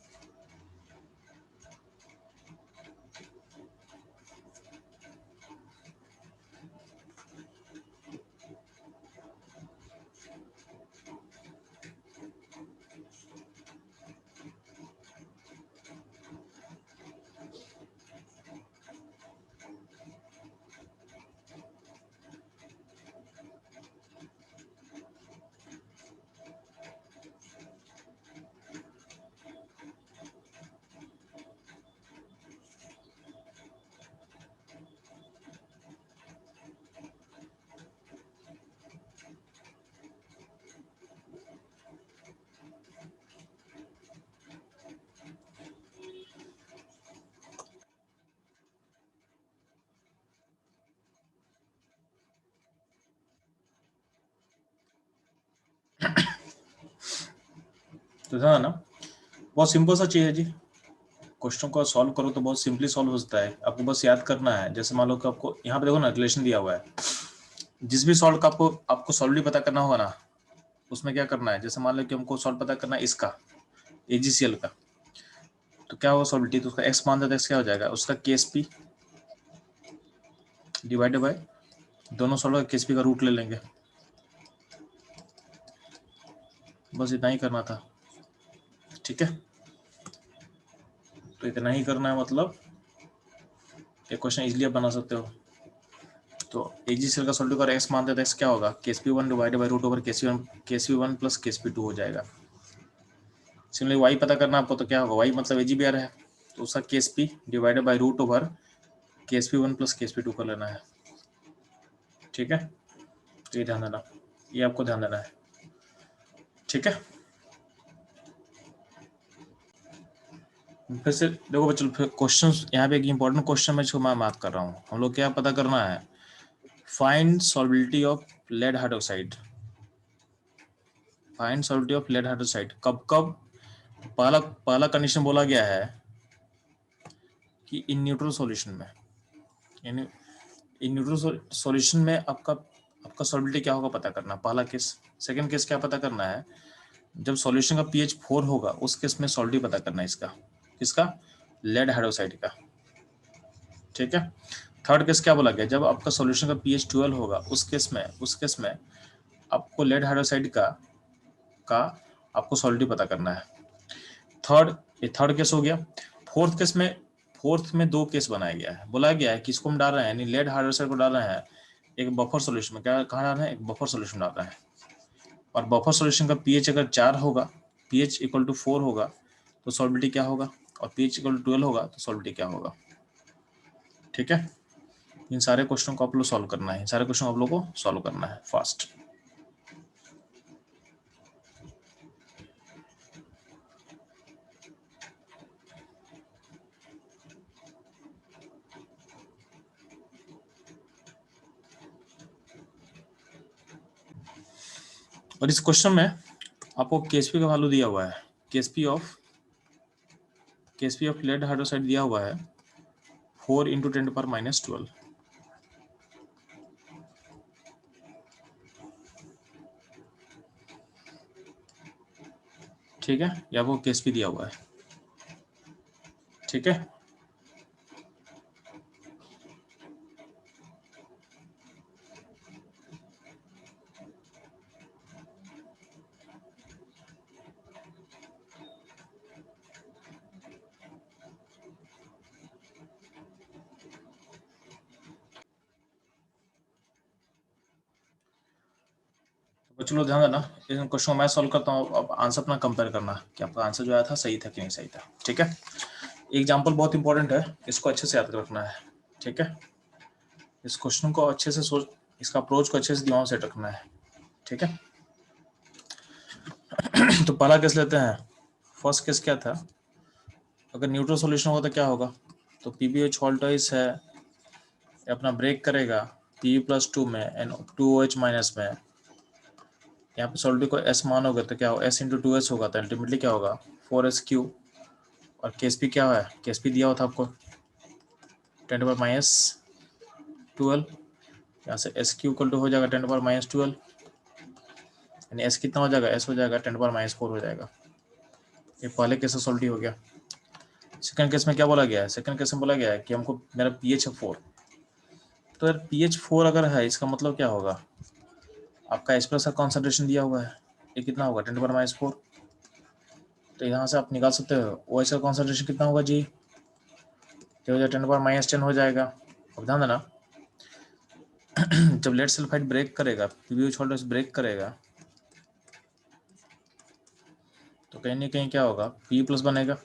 तो ध्यान ना, बहुत सिंपल सा चीज है जी। क्वेश्चन को सॉल्व करो तो बहुत सिंपली सॉल्व हो सकता है। आपको बस याद करना है, जैसे मान लो कि आपको यहाँ पे देखो ना रिलेशन दिया हुआ है, जिस भी सॉल्व का आपको सॉल्व पता करना होगा ना, उसमें क्या करना है, जैसे मान लो कि हमको सॉल्व पता करना है इसका AgCl का, तो क्या होगा सॉल्विटी, तो उसका x मान देते x क्या हो जाएगा, उसका Ksp डिवाइडेड बाय दोनों सॉल्व का Ksp का रूट ले लेंगे। बस इतना ही करना था। ठीक है, तो इतना ही करना है, मतलब ये क्वेश्चन इजीली आप बना सकते हो। तो AgCl का सॉल्व का x मान देते x क्या होगा, Ksp1 divided by root over Ksp1 plus Ksp2 हो जाएगा। सिमिलरली y पता करना आपको, तो क्या होगा, y मतलब AgBr है, तो उसका Ksp divided by root over Ksp1 plus Ksp2 कर लेना है। ठीक है, तो ये ध्यान देना, ये आपको ध्यान देना है। ठीक है, फिर से देखो बच्चों, फिर क्वेश्चन यहाँ पे एक इंपॉर्टेंट क्वेश्चन मैं इसको मार्क कर रहा हूँ। हम लोग क्या पता करना है, find solubility of lead hydroxide. Find solubility of lead hydroxide कब कब, पहला कंडीशन बोला गया है कि इन न्यूट्रल सॉल्यूशन में, यानी इन न्यूट्रल सॉल्यूशन में आपका सॉल्बिलिटी क्या होगा पता करना, पहला केस। सेकंड केस क्या पता करना है, जब सॉल्यूशन का pH 4 होगा उस केस में सॉल्बिलिटी पता करना है इसका, किसका, लेड हाइड्रोक्साइड का। ठीक है, थर्ड केस क्या बोला गया, जब आपका सॉल्यूशन का pH 12 होगा उस केस में आपको लेड हाइड्रोक्साइड का आपको सॉल्बिलिटी पता करना है। ये थर्ड केस हो गया। फोर्थ में दो केस बनाया गया है, बोला गया है कि इसको हम डाल रहे हैं, यानी लेड हाइड्रोक्साइड को डाल रहे हैं एक बफर सॉल्यूशन में, क्या कहाँ डाल रहे हैं, एक बफर सॉल्यूशन डाल रहे हैं, और बफर सॉल्यूशन का pH अगर 4 होगा, pH इक्वल टू 4 होगा तो सॉल्बिलिटी क्या होगा, और pH इक्वल टू 12 होगा तो सॉल्बिलिटी क्या होगा। ठीक है, इन सारे क्वेश्चन को आप लोग सॉल्व करना है, सारे क्वेश्चन आप लोग को सॉल्व करना है फास्ट। और इस क्वेश्चन में आपको Ksp का वैल्यू दिया हुआ है, Ksp ऑफ लेड हाइड्रोक्साइड दिया हुआ है 4 × 10⁻⁻12। ठीक है, ये आपको Ksp दिया हुआ है। ठीक है, बच्चों लोग ध्यान देना, इन क्वेश्चन को मैं सॉल्व करता हूँ, अब आंसर अपना कंपेयर करना कि आपका आंसर जो आया था सही था कि नहीं सही था। ठीक है, एग्जाम्पल बहुत इंपॉर्टेंट है, इसको अच्छे से याद रखना है। ठीक है, इस क्वेश्चन को अच्छे से इसका अप्रोच को अच्छे से दिमाग से रखना है। ठीक है। तो पहला केस लेते हैं। फर्स्ट केस क्या था, अगर न्यूट्रल सॉल्यूशन होगा तो क्या होगा, तो PbOH हॉल्टाइस है, अपना ब्रेक करेगा Pe+2 में एंड 2OH माइनस में। यहाँ पे सॉल्टी को S मानोगे तो क्या होगा, S×2S होगा, तो अल्टीमेटली क्या होगा 4S3। और केस पी क्या है, केस पी दिया हुआ था आपको 10⁻12। यहाँ से S3 इक्वल टू हो जाएगा 10⁻12, यानी S कितना हो जाएगा, S हो जाएगा 10⁻4 हो जाएगा। ये पहले केस सॉल्टी हो गया। सेकंड केस में क्या बोला गया है, सेकंड केस में बोला गया है कि हमको मेरा pH है 4। तो यार pH 4 अगर है, इसका मतलब क्या होगा, आपका H+ का कॉन्सेंट्रेशन दिया हुआ है, ये कितना होगा 10⁻4। तो यहाँ से आप निकाल सकते हो OH का कॉन्सेंट्रेशन कितना होगा जी, तो 10⁻10 हो जाएगा। अब ध्यान देना, जब लेड सल्फाइड ब्रेक करेगा, PbOH हॉल्टाइस ब्रेक करेगा, तो कहीं ना कहीं क्या होगा, Pe+ बनेगा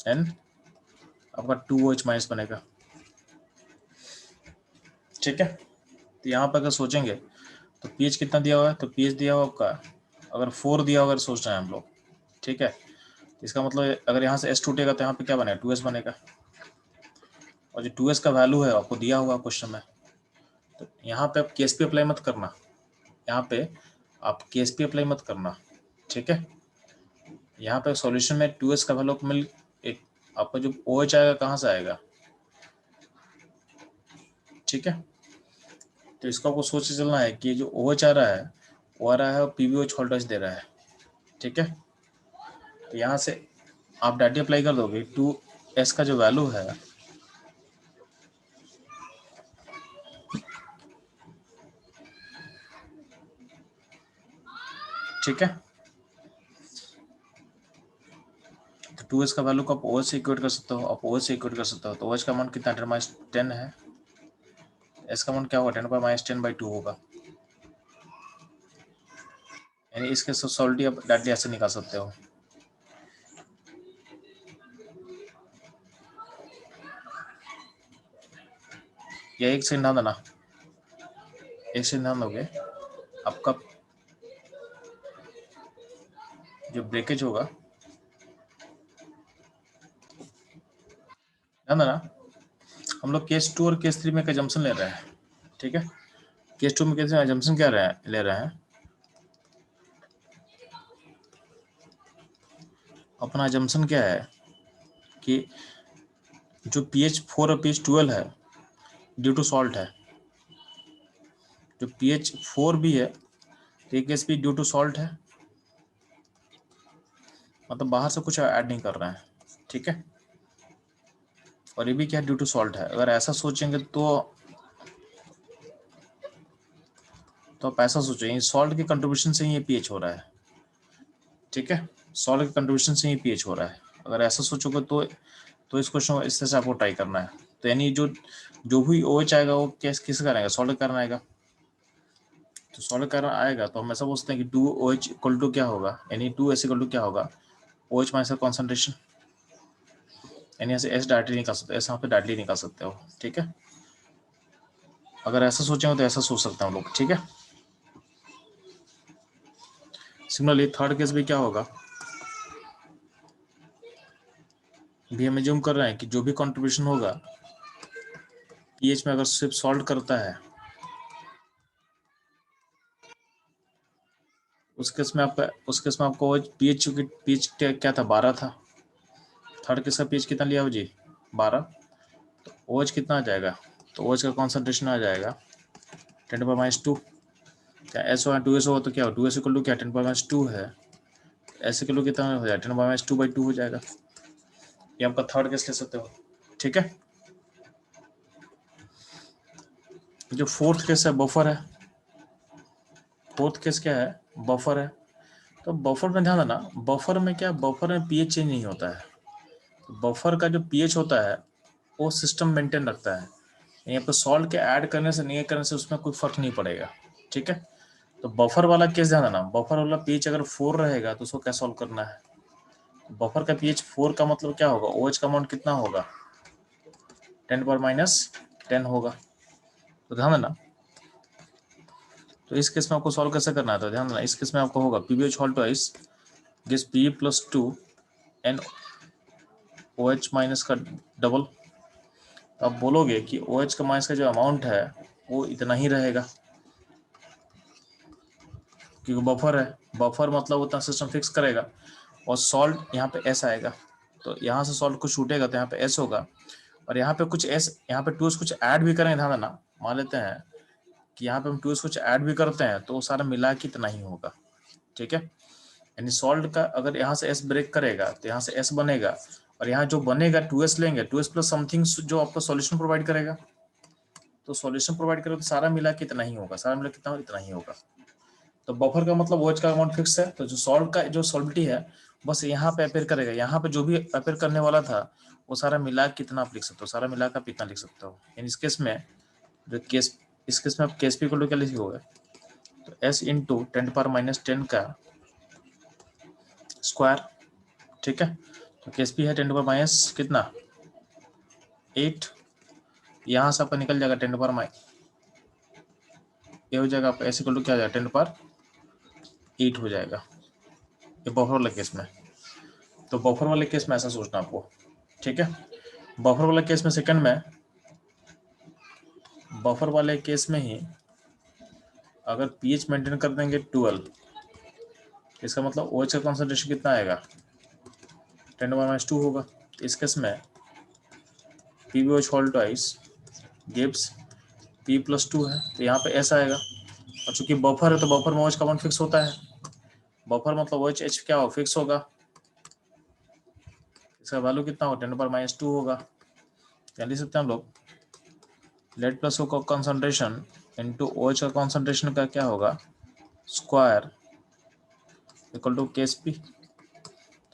एंड आपका 2OH माइनस बनेगा। ठीक है। तो यहाँ पर अगर सोचेंगे तो pH कितना दिया हुआ है, तो pH दिया हुआ आपका अगर 4 दिया हुआ, अगर सोच रहे हैं हम लोग, ठीक है, इसका मतलब अगर यहाँ से S टूटेगा तो यहाँ पे क्या बनेगा 2S बनेगा। और जो 2S का वैल्यू है आपको दिया हुआ क्वेश्चन में, तो यहाँ पे आप KSP अप्लाई मत करना, यहाँ पे आप KSP अप्लाई मत करना। ठीक है, यहाँ पे सॉल्यूशन में 2S का वैल्यू मिल एक आपका जो OH आएगा कहाँ से आएगा। ठीक है, तो इसको आपको सोच के चलना है कि जो OH आ रहा है वो आ रहा है और PbOH हॉल्टाइस दे रहा है। ठीक है, तो यहाँ से आप डायरेक्टली अप्लाई कर दोगे 2S का जो वैल्यू है, ठीक है, तो 2S का वैल्यू को आप OH से इक्वेट कर सकते हो, आप OH से इक्वेट कर सकते हो। तो OH का अमाउंट कितना 10⁻10 है, S का अमाउंट क्या होगा 10⁻10/2 होगा, यानी इसके सॉल्टी आप डायरेक्टली ऐसे निकाल सकते हो। या एक सेकंड ध्यान देना, एक सेकंड ध्यान दोगे, आपका जो ब्रेकेज होगा, ध्यान देना, हम लोग केस 2 और केस 3 में एजम्पशन ले रहे हैं। ठीक है, केस 2 में कैसे एजम्पशन क्या ले रहे हैं, अपना एजम्पशन क्या है कि जो pH 4 और pH 12 है ड्यू टू सॉल्ट है, जो pH 4 भी है तो एक केस भी ड्यू टू सॉल्ट है, मतलब बाहर से कुछ ऐड नहीं कर रहे हैं। ठीक है, और ये भी क्या ड्यू टू सॉल्ट है। अगर ऐसा सोचेंगे तो आप ऐसा सोचेंगे सॉल्ट के कंट्रीब्यूशन से ही ये pH हो रहा है। ठीक है, सॉल्ट के कंट्रीब्यूशन से ही pH हो रहा है। अगर ऐसा सोचोगे तो इस क्वेश्चन को इस तरह से आपको ट्राई करना है। तो यानी जो भी OH आएगा वो किस का आएगा, सॉल्ट का आएगा। तो सॉल्ट का आएगा तो हम ऐसा बोलते हैं कि 2OH इक्वल टू क्या होगा, यानी 2S इक्वल टू क्या होगा OH माइनस कॉन्सेंट्रेशन, यानी ऐसे S डायरेक्टली निकाल सकते हो, ऐसे यहाँ पे डायरेक्टली निकाल सकते हो। ठीक है, अगर ऐसा सोचेंगे तो ऐसा सोच सकते हैं हम लोग। ठीक है, सिमिलरली थर्ड केस भी क्या होगा, भी हम एज्यूम कर रहे हैं कि जो भी कंट्रीब्यूशन होगा pH में अगर सिर्फ सॉल्ट करता है, उस केस में आपको pH क्या था 12 था, थर्ड केस का pH कितना लिया हो जी 12, तो OH कितना आ जाएगा, तो OH का कॉन्सेंट्रेशन आ जाएगा 10⁻2। क्या S होगा 2S होगा तो क्या हो 2S इक्वल टू क्या 10⁻2 है, S इक्वल टू कितना हो जाएगा 10⁻2/2 हो जाएगा। ये आपका थर्ड केस ले सकते हो। ठीक है, जो फोर्थ केस है बफर है, फोर्थ केस क्या है बफर है। तो बफर में ध्यान देना, बफर में क्या, बफर में pH चेंज नहीं होता है। बफर का जो pH होता है वो सिस्टम मेंटेन रखता है, यहाँ पे सॉल्ट के ऐड करने से नहीं करने से उसमें कोई फर्क नहीं पड़ेगा। ठीक है, तो बफर वाला केस ध्यान देना, बफर वाला pH अगर 4 रहेगा तो उसको क्या सॉल्व करना है, बफर का pH 4 का मतलब क्या होगा, OH का अमाउंट कितना होगा 10⁻10 होगा। तो ध्यान देना, तो इस केस में आपको सॉल्व कैसे करना है, तो ध्यान देना, इस केस में आपको होगा PBOH whole twice gives Pe plus 2 NOH minus का डबल। तो आप बोलोगे कि OH का माइनस का जो अमाउंट है वो इतना ही रहेगा, क्योंकि बफर है, बफर मतलब उतना सिस्टम फिक्स करेगा। और सॉल्ट यहाँ पे S आएगा, तो यहाँ से सॉल्ट कुछ छूटेगा तो यहाँ पे S होगा, और यहाँ पे कुछ S, यहाँ पे 2s कुछ ऐड भी करेंगे, ध्यान देना। मान लेते हैं कि यहाँ पे हम 2s कुछ ऐड भी करते हैं तो सारा मिला के इतना ही होगा, ठीक है। यानी सॉल्ट का अगर यहाँ से S ब्रेक करेगा तो यहाँ से S बनेगा, और यहाँ जो बनेगा 2s लेंगे, 2s प्लस समथिंग जो आपको सॉल्यूशन प्रोवाइड करेगा, तो सॉल्यूशन प्रोवाइड करेगा तो सारा मिला के इतना ही होगा, सारा मिला कितना इतना ही होगा। तो बफर का मतलब OH का अमाउंट फिक्स है, तो जो सॉल्ट का जो सॉल्बिलिटी है बस यहाँ पे अपेयर करेगा, यहाँ पे जो भी अपेयर करने वाला था वो सारा मिला के कितना आप लिख सकते हो, सारा मिला कर कितना लिख सकते हो। यानी इस केस में जो केस, इस केस में आप KSP को क्या लिखोगे, तो S इंटू 10⁻10 का स्क्वायर, ठीक है। तो KSP है 10⁻- कितना 8, यहाँ से आपका निकल जाएगा 10⁻, ये हो जाएगा आपका S इक्वल टू क्या हो जाएगा 10⁻8 हो जाएगा, ये बफर वाले केस में। तो बफर वाले केस में ऐसा सोचना आपको, ठीक है। बफर वाले केस में सेकंड में, बफर वाले केस में ही अगर pH मेंटेन कर देंगे 12, इसका मतलब OH का कॉन्सेंट्रेशन कितना आएगा 10⁻2 होगा। तो इस केस में PBOH whole twice gives P plus 2 है, तो यहाँ पे S आएगा, और चूंकि बफर है तो बफर में OH का अमाउंट फिक्स होता है, बफर मतलब OH क्या हो फिक्स होगा, इसका वैल्यू कितना हो 10⁻2 होगा। क्या लिख सकते हैं हम लोग, लेड प्लस O का कॉन्सेंट्रेशन इंटू OH का कॉन्सेंट्रेशन का क्या होगा स्क्वायर इक्वल टू KSP।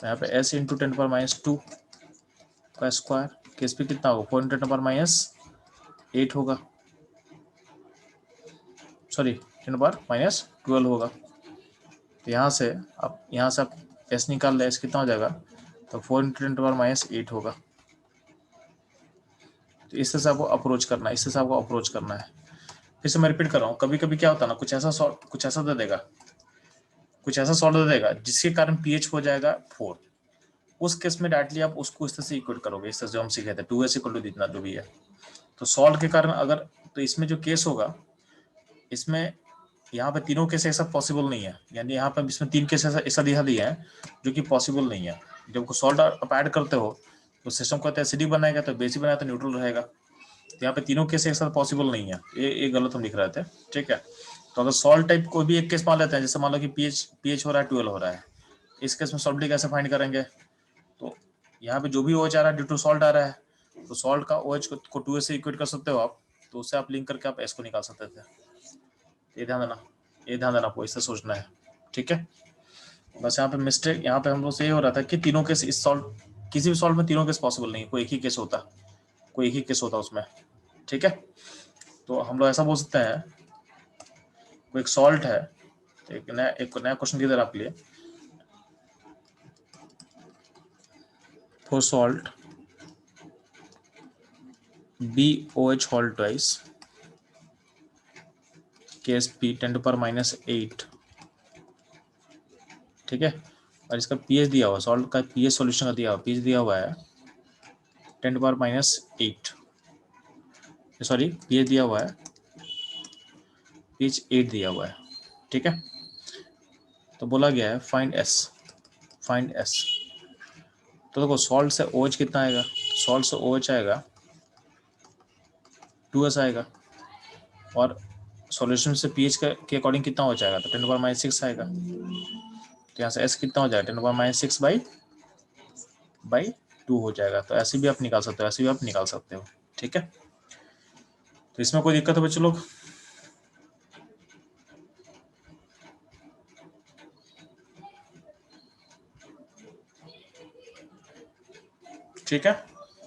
तो यहाँ पे S इंटू 10⁻2 का स्क्वायर, KSP कितना होगा 4 10⁻8 होगा, सॉरी 10⁻12 होगा। तो यहाँ से आप S निकाल ले, S कितना हो जाएगा, तो 4 × 10⁻8 होगा। तो इस तरह से आपको अप्रोच करना है, इस तरह से आपको अप्रोच करना है। फिर से मैं रिपीट कर रहा हूँ, कभी कभी क्या होता है ना, कुछ ऐसा दे देगा, कुछ ऐसा सॉल्व दे देगा जिसके कारण pH हो जाएगा 4, उस केस में डायरेक्टली आप उसको इस तरह से इक्वेट करोगे, इस तरह से हम सीखे थे 2s इक्वल टू जितना जो भी है। तो सॉल्व के कारण अगर, तो इसमें जो केस होगा, इसमें यहाँ पे तीनों केस ऐसा पॉसिबल नहीं है, यानी यहाँ पे इसमें 3 केस ऐसा दिया है जो कि पॉसिबल नहीं है। जब सॉल्ट आप ऐड करते हो तो सिस्टम कहते हैं एसिडिक बनाएगा, तो बेसिक बनाएगा तो न्यूट्रल रहेगा। तो यहाँ पे तीनों केस एक साथ पॉसिबल नहीं है, ये गलत हम लिख रहे थे, ठीक है। तो अगर सॉल्ट टाइप को भी एक केस मान लेते हैं, जैसे मान लो कि पीएच हो रहा है 12 हो रहा है, इस केस में सॉल्बिलिटी कैसे फाइंड करेंगे, तो यहाँ पे जो भी OH आ रहा है ड्यू टू सॉल्ट आ रहा है, तो सॉल्ट का OH को 2s से इक्वेट कर सकते हो आप, तो उससे आप लिंक करके आप S को निकाल सकते थे। ये ध्यान देना, ये ध्यान देना आपको, इससे सोचना है, ठीक है। बस यहाँ पे मिस्टेक, यहाँ पे हम लोग से ये हो रहा था कि तीनों केस इस सॉल्ट, किसी भी सॉल्ट में तीनों केस पॉसिबल नहीं है, कोई एक ही केस होता, कोई एक ही केस होता उसमें, ठीक है। तो हम लोग ऐसा बोल सकते हैं, कोई एक सॉल्ट है, तो एक नया क्वेश्चन किधर आपके लिए, for salt BOH whole twice KSP 10⁻8, ठीक है। और इसका pH दिया हुआ, सॉल्ट का pH सॉल्यूशन का दिया हुआ, pH दिया हुआ है 10⁻8, सॉरी pH दिया हुआ है, pH 8 दिया हुआ है, ठीक है। तो बोला गया है फाइंड S। तो देखो सॉल्ट से OH कितना आएगा, सॉल्ट से OH आएगा 2s आएगा, और सॉल्यूशन से pH के अकॉर्डिंग कितना हो जाएगा, तो 10⁻6 आएगा। तो यहाँ से S कितना हो जाएगा 10⁻6/2 हो जाएगा। तो ऐसे भी आप निकाल सकते हो, ऐसे भी आप निकाल सकते हो, ठीक है। तो इसमें कोई दिक्कत है बच्चों लोग, ठीक है,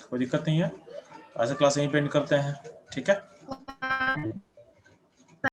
कोई दिक्कत नहीं है। आज क्लास यहीं पे एंड करते हैं, ठीक है।